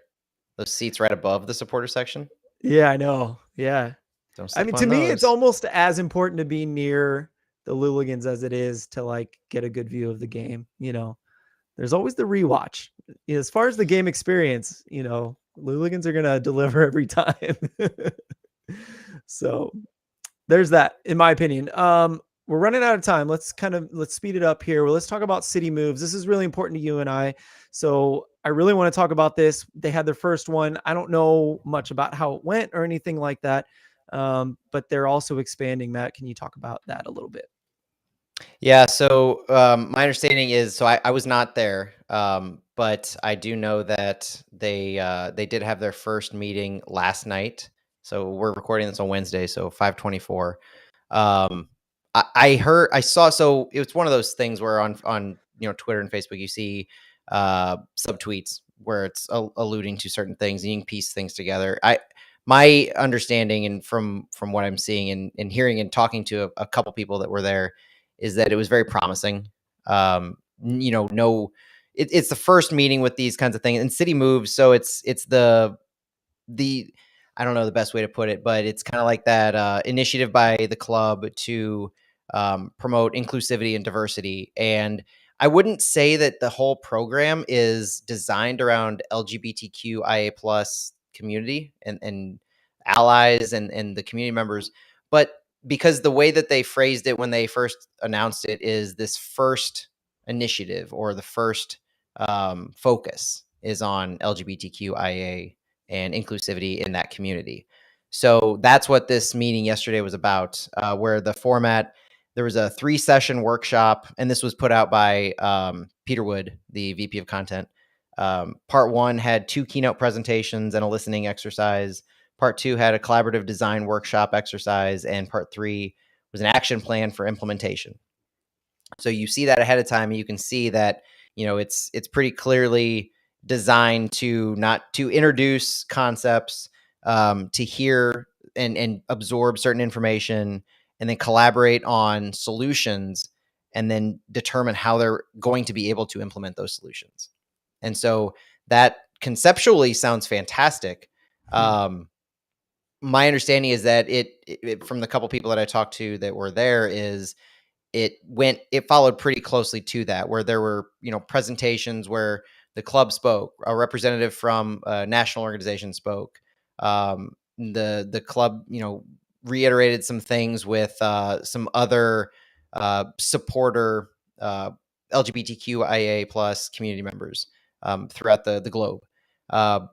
Those seats right above the supporter section. Yeah, I know. Yeah. Don't I sleep mean, to on me, it's those. almost as important to be near the Luligans as it is to like get a good view of the game. There's always the rewatch. As far as the game experience, Luligans are gonna deliver every time. So there's that, in my opinion. We're running out of time. Let's speed it up here. Well, let's talk about city moves. This is really important to you and I. So I really want to talk about this. They had their first one. I don't know much about how it went or anything like that. But they're also expanding. Matt, can you talk about that a little bit? Yeah, so my understanding is, so I was not there, but I do know that they did have their first meeting last night. So we're recording this on Wednesday, so 5:24. Um, I saw, so it was one of those things where on Twitter and Facebook you see subtweets where it's alluding to certain things and you can piece things together. My understanding, and from what I'm seeing and hearing and talking to a couple people that were there, is that it was very promising. No, it's the first meeting with these kinds of things, and city moves, so it's the I don't know the best way to put it, but it's kind of like that initiative by the club to promote inclusivity and diversity. And I wouldn't say that the whole program is designed around LGBTQIA plus community and allies and the community members, but because the way that they phrased it when they first announced it is this first initiative, or the first focus is on LGBTQIA and inclusivity in that community. So that's what this meeting yesterday was about, where the format, there was a 3-session workshop, and this was put out by Peter Wood, the VP of content. Part one had 2 keynote presentations and a listening exercise. Part two had a collaborative design workshop exercise, and part three was an action plan for implementation. So you see that ahead of time, and you can see that it's pretty clearly designed to not to introduce concepts, to hear and absorb certain information, and then collaborate on solutions, and then determine how they're going to be able to implement those solutions. And so that conceptually sounds fantastic. Hmm. My understanding is that from the couple people that I talked to that were there, is it followed pretty closely to that, where there were presentations where the club spoke, a representative from a national organization spoke, the club reiterated some things with some other supporter LGBTQIA plus community members throughout the globe,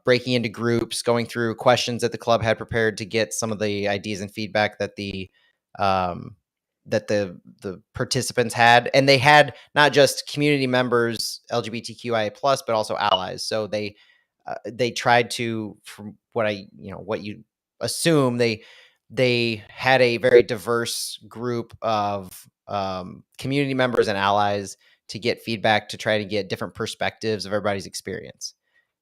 breaking into groups, going through questions that the club had prepared to get some of the ideas and feedback that um, the participants had. And they had not just community members LGBTQIA plus, but also allies. So they tried to, from what you assume, they had a very diverse group of community members and allies to get feedback, to try to get different perspectives of everybody's experience.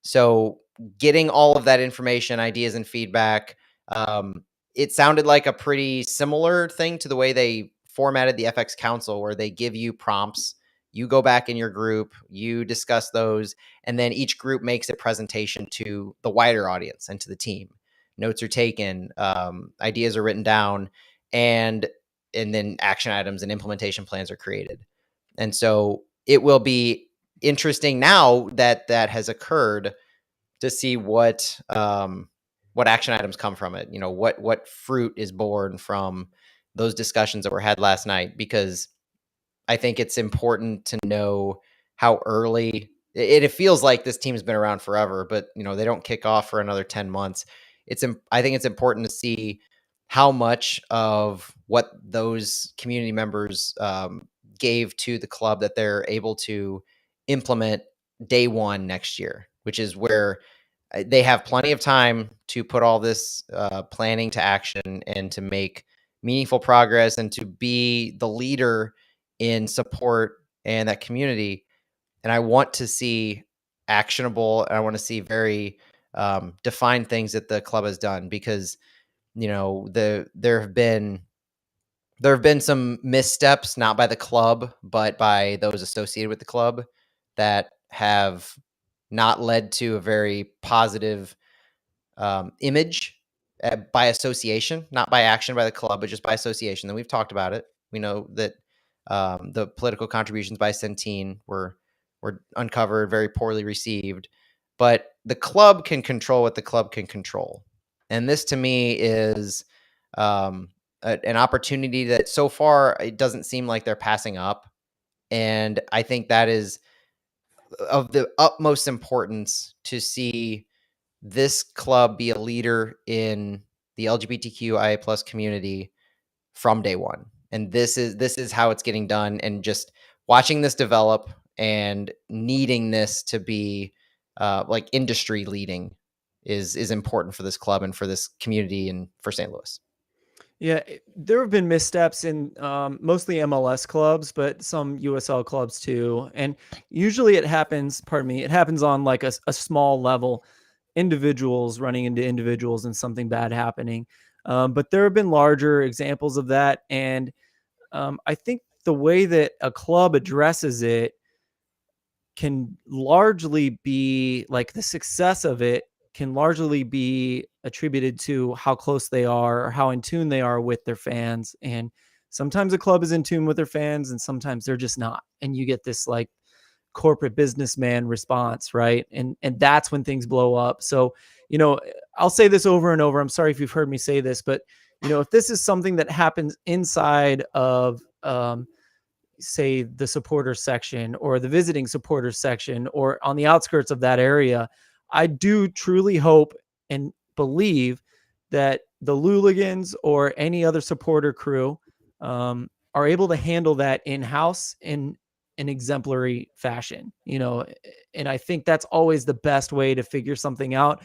So getting all of that information, ideas, and feedback, it sounded like a pretty similar thing to the way they formatted the FX Council, where they give you prompts, you go back in your group, you discuss those, and then each group makes a presentation to the wider audience and to the team. Notes are taken, ideas are written down, and then action items and implementation plans are created. And so it will be interesting now that that has occurred, to see what action items come from it. What fruit is born from those discussions that were had last night, because I think it's important to know how early it feels like this team's been around forever, but they don't kick off for another 10 months. I think it's important to see how much of what those community members gave to the club that they're able to implement day one next year, which is where they have plenty of time to put all this planning to action and to make meaningful progress and to be the leader in support and that community. And I want to see actionable, and I want to see very defined things that the club has done, because there have been some missteps, not by the club, but by those associated with the club, that have not led to a very positive image by association, not by action by the club, but just by association. Then we've talked about it. We know that the political contributions by Centene were uncovered, very poorly received. But the club can control what the club can control, and this to me is an opportunity that so far it doesn't seem like they're passing up. And I think that is of the utmost importance to see this club be a leader in the LGBTQIA plus community from day one. And this is how it's getting done. And just watching this develop and needing this to be like industry leading is important for this club and for this community and for St. Louis. Yeah, there have been missteps in mostly MLS clubs, but some USL clubs too. And usually it happens, pardon me, it happens on like a small level, individuals running into individuals and something bad happening. But there have been larger examples of that. And I think the way that a club addresses it can largely be like the success of it can largely be attributed to how close they are or how in tune they are with their fans. And sometimes a club is in tune with their fans and sometimes they're just not. And you get this like corporate businessman response, right? And that's when things blow up. So, I'll say this over and over. I'm sorry if you've heard me say this, but if this is something that happens inside of say the supporter section or the visiting supporters section or on the outskirts of that area, I do truly hope and believe that the Luligans or any other supporter crew are able to handle that in-house in an exemplary fashion, and I think that's always the best way to figure something out,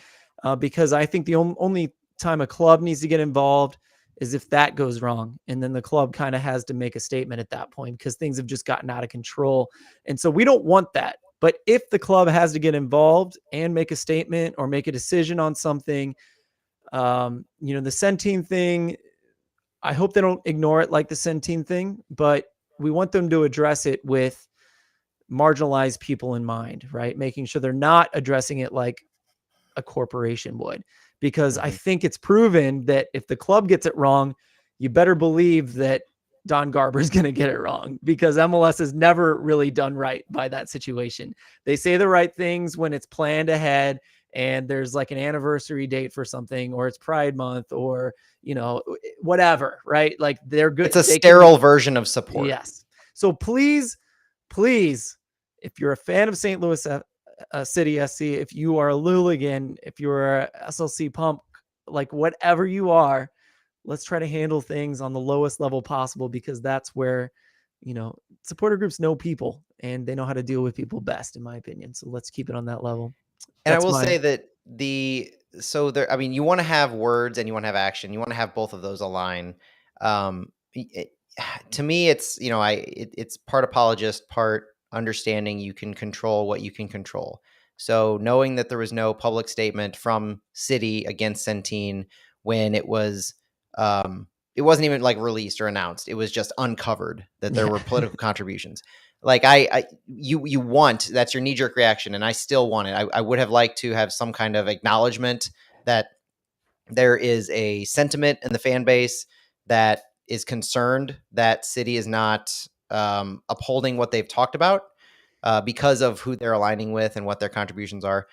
because I think the only time a club needs to get involved is if that goes wrong. And then the club kind of has to make a statement at that point because things have just gotten out of control. And so we don't want that. But if the club has to get involved and make a statement or make a decision on something, the Centene thing, I hope they don't ignore it like the Centene thing, but we want them to address it with marginalized people in mind, right? Making sure they're not addressing it like a corporation would, because I Mm-hmm. think it's proven that if the club gets it wrong, you better believe that Don Garber is going to get it wrong, because MLS has never really done right by that situation. They say the right things when it's planned ahead and there's like an anniversary date for something, or it's Pride Month, or, whatever, right? Like they're good. It's a They can sterile version of support. Yes. So please, please, if you're a fan of St. Louis City SC, if you are a Luligan, if you're a SLC Pump, like whatever you are, let's try to handle things on the lowest level possible, because that's where, supporter groups know people and they know how to deal with people best, in my opinion. So let's keep it on that level. And I That's will my say that I mean, you want to have words and you want to have action. You want to have both of those align. It, to me, it's part apologist, part understanding you can control what you can control. So knowing that there was no public statement from City against Centene when it wasn't even like released or announced. It was just uncovered that there yeah. were political contributions. Like you want, that's your knee jerk reaction, and I still want it. I would have liked to have some kind of acknowledgement that there is a sentiment in the fan base that is concerned that City is not upholding what they've talked about because of who they're aligning with and what their contributions are.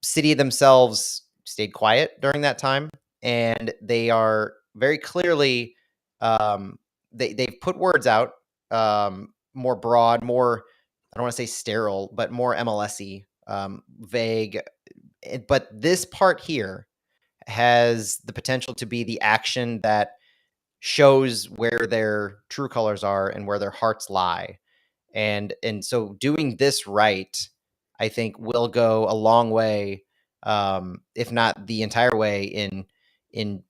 City themselves stayed quiet during that time, and they are very clearly they've put words out, more broad, more, I don't want to say sterile, but more MLSy, vague. But this part here has the potential to be the action that shows where their true colors are and where their hearts lie. And so doing this right, I think will go a long way, if not the entire way, in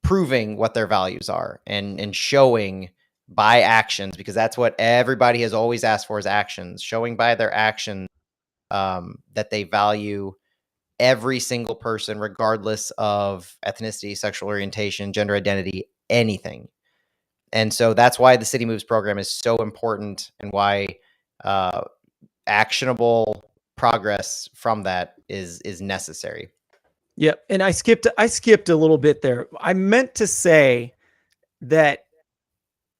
proving what their values are and showing by actions, because that's what everybody has always asked for, is actions, showing by their actions that they value every single person, regardless of ethnicity, sexual orientation, gender identity, anything. And so that's why the City Moves program is so important, and why uh, actionable progress from that is necessary. Yep. And I skipped a little bit there. I meant to say that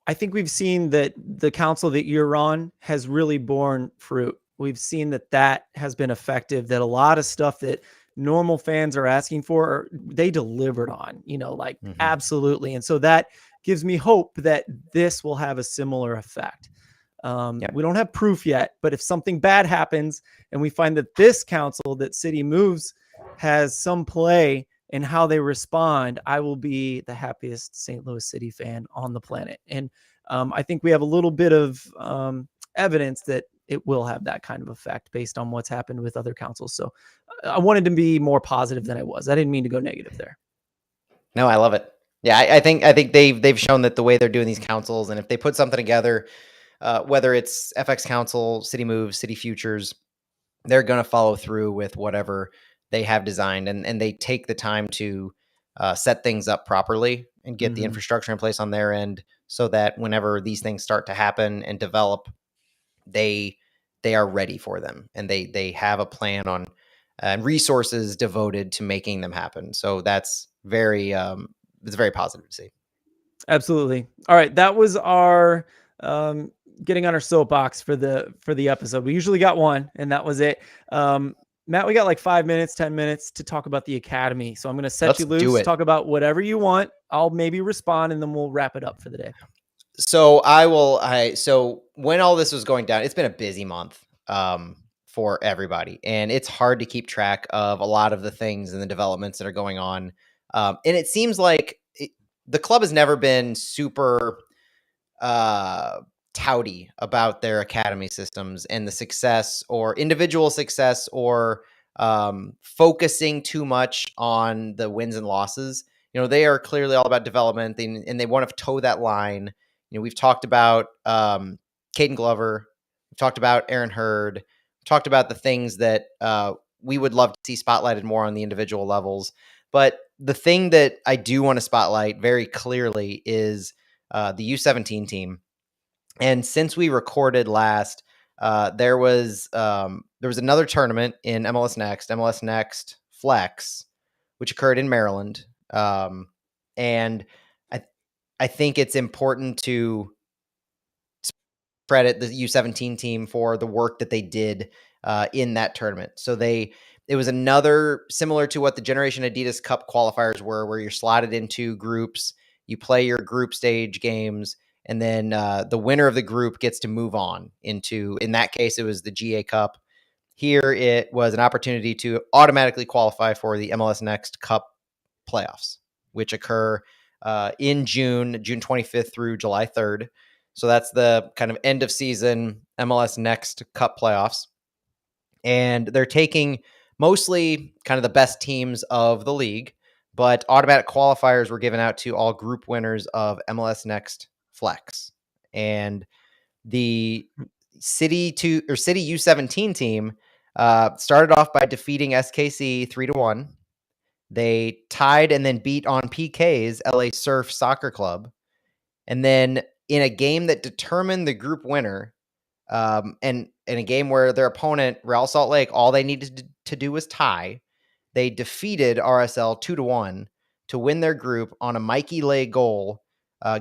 I think we've seen that the council that you're on has really borne fruit. We've seen that that has been effective, that a lot of stuff that normal fans are asking for, they delivered on, like Hmm. absolutely. And so that gives me hope that this will have a similar effect. Yeah. We don't have proof yet, but if something bad happens and we find that this council that City moves has some play in how they respond, I will be the happiest St. Louis City fan on the planet. And I think we have a little bit of evidence that it will have that kind of effect based on what's happened with other councils. So I wanted to be more positive than I was. I didn't mean to go negative there. No, I love it. Yeah, I think they've shown that the way they're doing these councils, and if they put something together, whether it's FX Council, City Moves, City Futures, they're going to follow through with whatever they have designed, and they take the time to set things up properly and get the Mm-hmm. infrastructure in place on their end, so that whenever these things start to happen and develop, they they are ready for them, and they have a plan on and resources devoted to making them happen. So that's very it's very positive to see. Absolutely. All right, that was our um, getting on our soapbox for the episode. We usually got one, and that was it. Matt, we got like 5 minutes, 10 minutes to talk about the academy. So I'm going to set Let's you do loose, it. talk about whatever you want. I'll maybe respond, and then we'll wrap it up for the day. So I will. So when all this was going down, it's been a busy month for everybody, and it's hard to keep track of a lot of the things and the developments that are going on. And it seems like the club has never been super uh, touty about their academy systems and the success or individual success, or focusing too much on the wins and losses. They are clearly all about development, and they want to toe that line. We've talked about Caden Glover, we've talked about Aaron Hurd, we've talked about the things that we would love to see spotlighted more on the individual levels. But the thing that I do want to spotlight very clearly is the U17 team. And since we recorded last, there was another tournament in MLS Next Flex, which occurred in Maryland. And I I think it's important to credit the U17 team for the work that they did in that tournament. It was another similar to what the Generation Adidas Cup qualifiers were, where you're slotted into groups, you play your group stage games, and then the winner of the group gets to move on into. In that case, it was the GA Cup. Here, it was an opportunity to automatically qualify for the MLS Next Cup playoffs, which occur in June 25th through July 3rd. So that's the kind of end of season MLS Next Cup playoffs. And they're taking mostly kind of the best teams of the league, but automatic qualifiers were given out to all group winners of MLS Next Flex. And the City U17 team started off by defeating SKC 3-1. They tied and then beat on PKs LA Surf Soccer Club. And then in a game that determined the group winner, and in a game where their opponent, Real Salt Lake, all they needed to do was tie, they defeated RSL 2-1 to win their group on a Mikey Lay goal,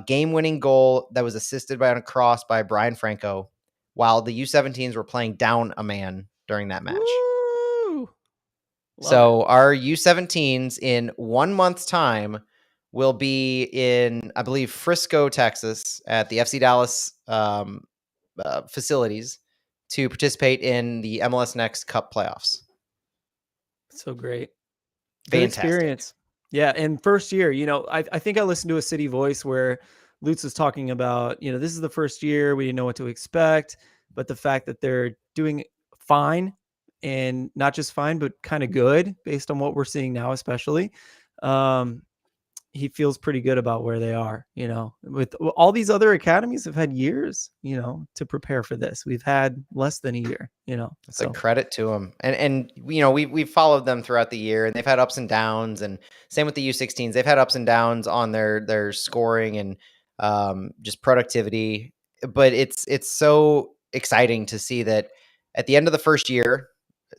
game-winning goal that was assisted by a cross by Brian Franco, while the U17s were playing down a man during that match. Woo! Love it. So our U17s in 1 month's time will be in, I believe, Frisco, Texas, at the FC Dallas facilities to participate in the MLS Next Cup playoffs. So great. Good Fantastic. experience. Yeah, and first year, I think I listened to a City Voice where Lutz was talking about, this is the first year, we didn't know what to expect, but the fact that they're doing fine, and not just fine, but kind of good based on what we're seeing now, especially. Um, he feels pretty good about where they are, with all these other academies have had years, to prepare for this. We've had less than a year, It's a so credit to them, and we've followed them throughout the year, and they've had ups and downs, and same with the U16s. They've had ups and downs on their scoring and just productivity, but it's so exciting to see that at the end of the first year,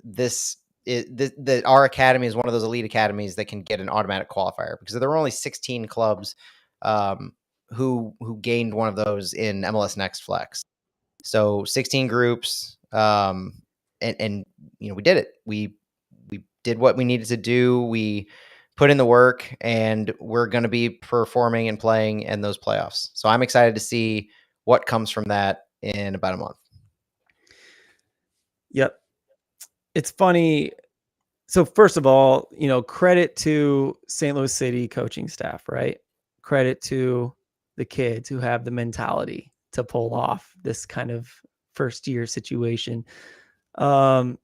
this our academy is one of those elite academies that can get an automatic qualifier, because there were only 16 clubs um, who gained one of those in MLS Next Flex. So 16 groups, and we did it. We did what we needed to do. We put in the work, and we're going to be performing and playing in those playoffs. So I'm excited to see what comes from that in about a month. Yep. It's funny. So first of all, credit to St. Louis City coaching staff, right? Credit to the kids who have the mentality to pull off this kind of first year situation. Um,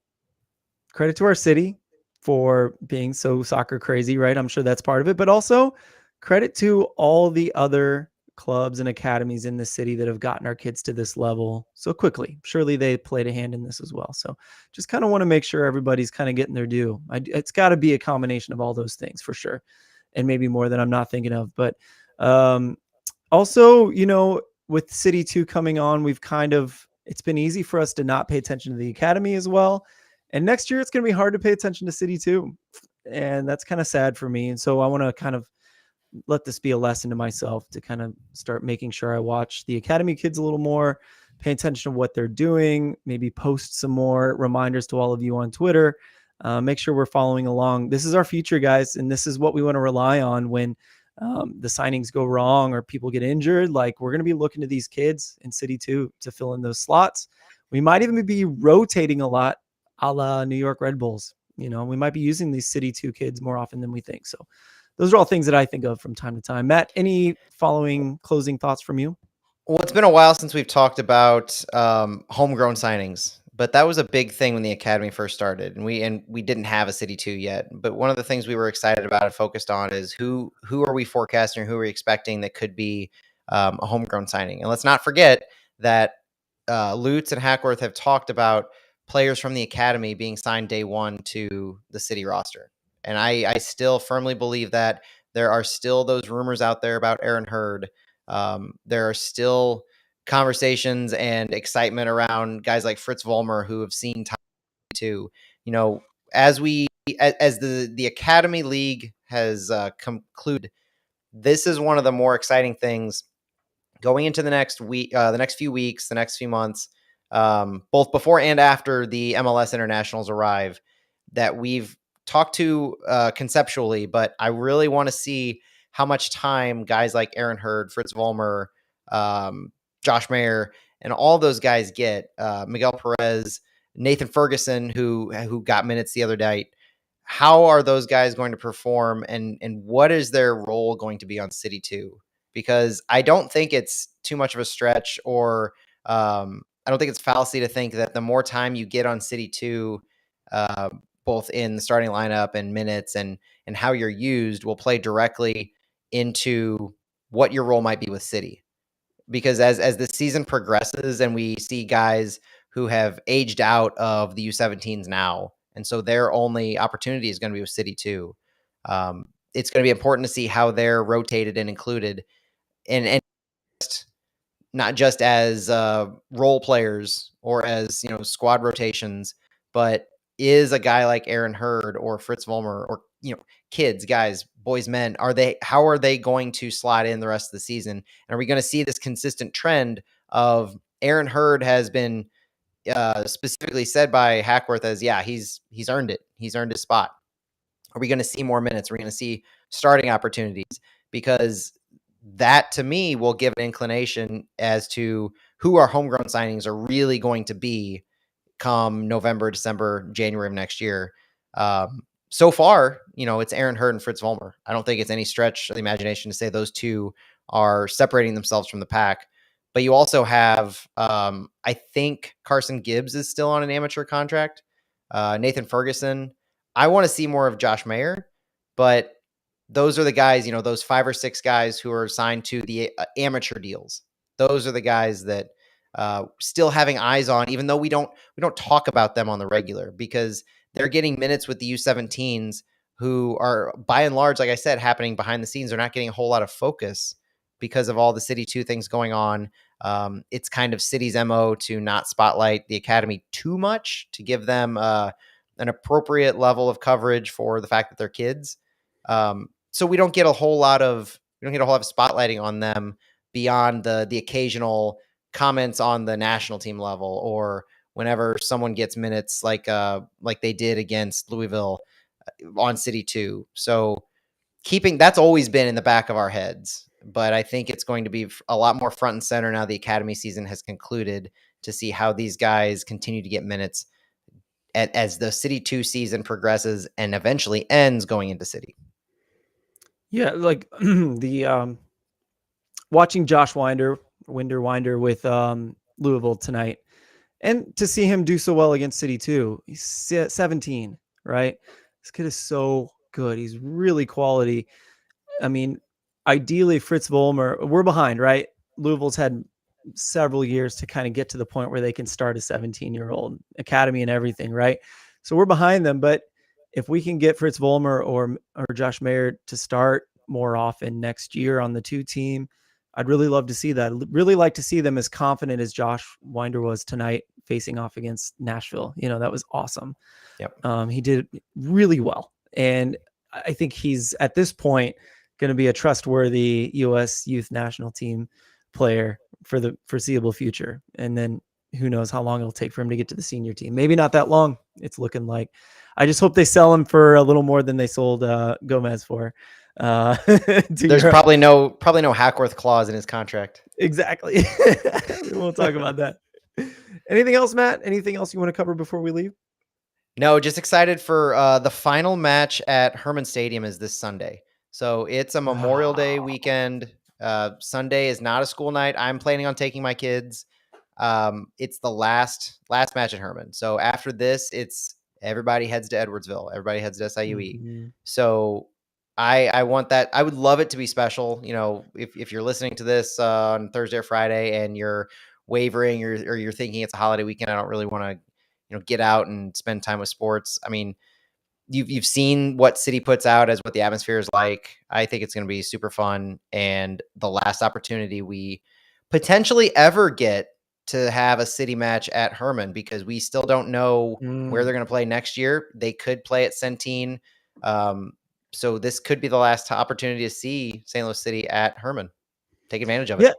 Credit to our city for being so soccer crazy, right? I'm sure that's part of it, but also credit to all the other clubs and academies in the city that have gotten our kids to this level so quickly. Surely they played a hand in this as well. So just kind of want to make sure everybody's kind of getting their due. It's got to be a combination of all those things for sure, and maybe more that I'm not thinking of. But also, with CITY2 coming on, it's been easy for us to not pay attention to the academy as well. And next year, it's going to be hard to pay attention to CITY2. And that's kind of sad for me. And so I want to kind of let this be a lesson to myself to kind of start making sure I watch the academy kids a little more, pay attention to what they're doing, maybe post some more reminders to all of you on Twitter. Make sure we're following along. This is our future, guys, and this is what we want to rely on when the signings go wrong or people get injured. Like, we're going to be looking to these kids in CITY2 to fill in those slots. We might even be rotating a lot, a la New York Red Bulls. We might be using these CITY2 kids more often than we think. So those are all things that I think of from time to time. Matt, any following closing thoughts from you? Well, it's been a while since we've talked about homegrown signings, but that was a big thing when the academy first started, and we didn't have a CITY2 yet. But one of the things we were excited about and focused on is who are we forecasting, or who are we expecting that could be a homegrown signing. And let's not forget that Lutz and Hackworth have talked about players from the academy being signed day one to the city roster, and I still firmly believe that there are still those rumors out there about Aaron Hurd. There are still conversations and excitement around guys like Fritz Vollmer, who have seen time too. As the Academy League has concluded, this is one of the more exciting things going into the next week, the next few weeks, the next few months, both before and after the MLS internationals arrive, that we've talked to conceptually. But I really want to see how much time guys like Aaron Hurd, Fritz Vollmer, Josh Mayer, and all those guys get. Miguel Perez, Nathan Ferguson, who got minutes the other night. How are those guys going to perform, and what is their role going to be on CITY2? Because I don't think it's too much of a stretch, or I don't think it's fallacy to think that the more time you get on CITY2, both in the starting lineup and minutes and how you're used, will play directly into what your role might be with City. Because as the season progresses and we see guys who have aged out of the U17s now, and so their only opportunity is going to be with CITY2, it's going to be important to see how they're rotated and included, and not just as role players or as squad rotations, but is a guy like Aaron Hurd or Fritz Vollmer, or kids, guys, boys, men, how are they going to slot in the rest of the season? And are we going to see this consistent trend of Aaron Hurd has been specifically said by Hackworth as, yeah, he's earned it, he's earned his spot? Are we going to see more minutes? Are we going to see starting opportunities? Because that, to me, will give an inclination as to who our homegrown signings are really going to be come November, December, January of next year. So far, it's Aaron Hurd and Fritz Vollmer. I don't think it's any stretch of the imagination to say those two are separating themselves from the pack. But you also have, I think Carson Gibbs is still on an amateur contract. Nathan Ferguson. I want to see more of Josh Mayer, but those are the guys, those 5 or 6 guys who are signed to the amateur deals. Those are the guys that still having eyes on, even though we don't talk about them on the regular, because they're getting minutes with the U17s, who are by and large, like I said, happening behind the scenes. They're not getting a whole lot of focus because of all the CITY2 things going on. It's kind of City's MO to not spotlight the academy too much, to give them an appropriate level of coverage for the fact that they're kids. So we don't get a whole lot of spotlighting on them beyond the occasional comments on the national team level, or whenever someone gets minutes like they did against Louisville on City 2. So keeping that's always been in the back of our heads, but I think it's going to be a lot more front and center now the academy season has concluded, to see how these guys continue to get minutes as the City 2 season progresses and eventually ends going into City. Yeah, like the watching Josh Winder with Louisville tonight, and to see him do so well against City 2. He's 17, right? This kid is so good. He's really quality. I mean, ideally, Fritz Vollmer, we're behind, right? Louisville's had several years to kind of get to the point where they can start a 17-year-old academy and everything, right? So we're behind them. But if we can get Fritz Vollmer or Josh Mayer to start more often next year on the 2 team, I'd really love to see that. I'd really like to see them as confident as Josh Winder was tonight facing off against Nashville. That was awesome. Yep. He did really well. And I think he's at this point going to be a trustworthy U.S. youth national team player for the foreseeable future. And then who knows how long it'll take for him to get to the senior team. Maybe not that long. It's looking like. I just hope they sell him for a little more than they sold Gomez for. There's probably no Hackworth clause in his contract. Exactly. We won't talk about that. Anything else, Matt? Anything else you want to cover before we leave? No, just excited for the final match at Herman Stadium is this Sunday. So it's a Memorial Day weekend. Sunday is not a school night. I'm planning on taking my kids. It's the last match at Herman. So after this, it's everybody heads to Edwardsville. Everybody heads to SIUE. Mm-hmm. So I want that. I would love it to be special. If you're listening to this on Thursday or Friday and you're wavering or you're thinking it's a holiday weekend, I don't really want to get out and spend time with sports. I mean, you've seen what City puts out as what the atmosphere is like. I think it's going to be super fun, and the last opportunity we potentially ever get to have a City match at Herman, because we still don't know where they're going to play next year. They could play at Centene. So this could be the last opportunity to see St. Louis City at Herman. Take advantage of it. Yeah.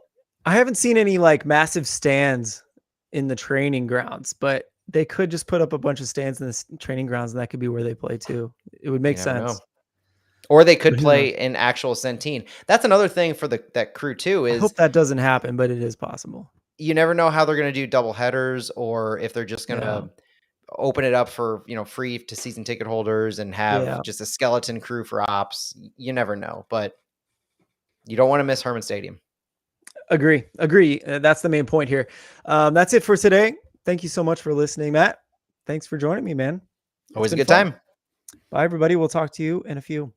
I haven't seen any like massive stands in the training grounds, but they could just put up a bunch of stands in the training grounds, and that could be where they play too. It would make sense. Know. Or they could play in actual Centene. That's another thing for that crew too. I hope that doesn't happen, but it is possible. You never know how they're going to do double headers, or if they're just going to open it up for free to season ticket holders and have just a skeleton crew for ops. You never know, but you don't want to miss Herman Stadium. Agree. That's the main point here. That's it for today. Thank you so much for listening, Matt. Thanks for joining me, man. Always a good time. Bye, everybody. We'll talk to you in a few.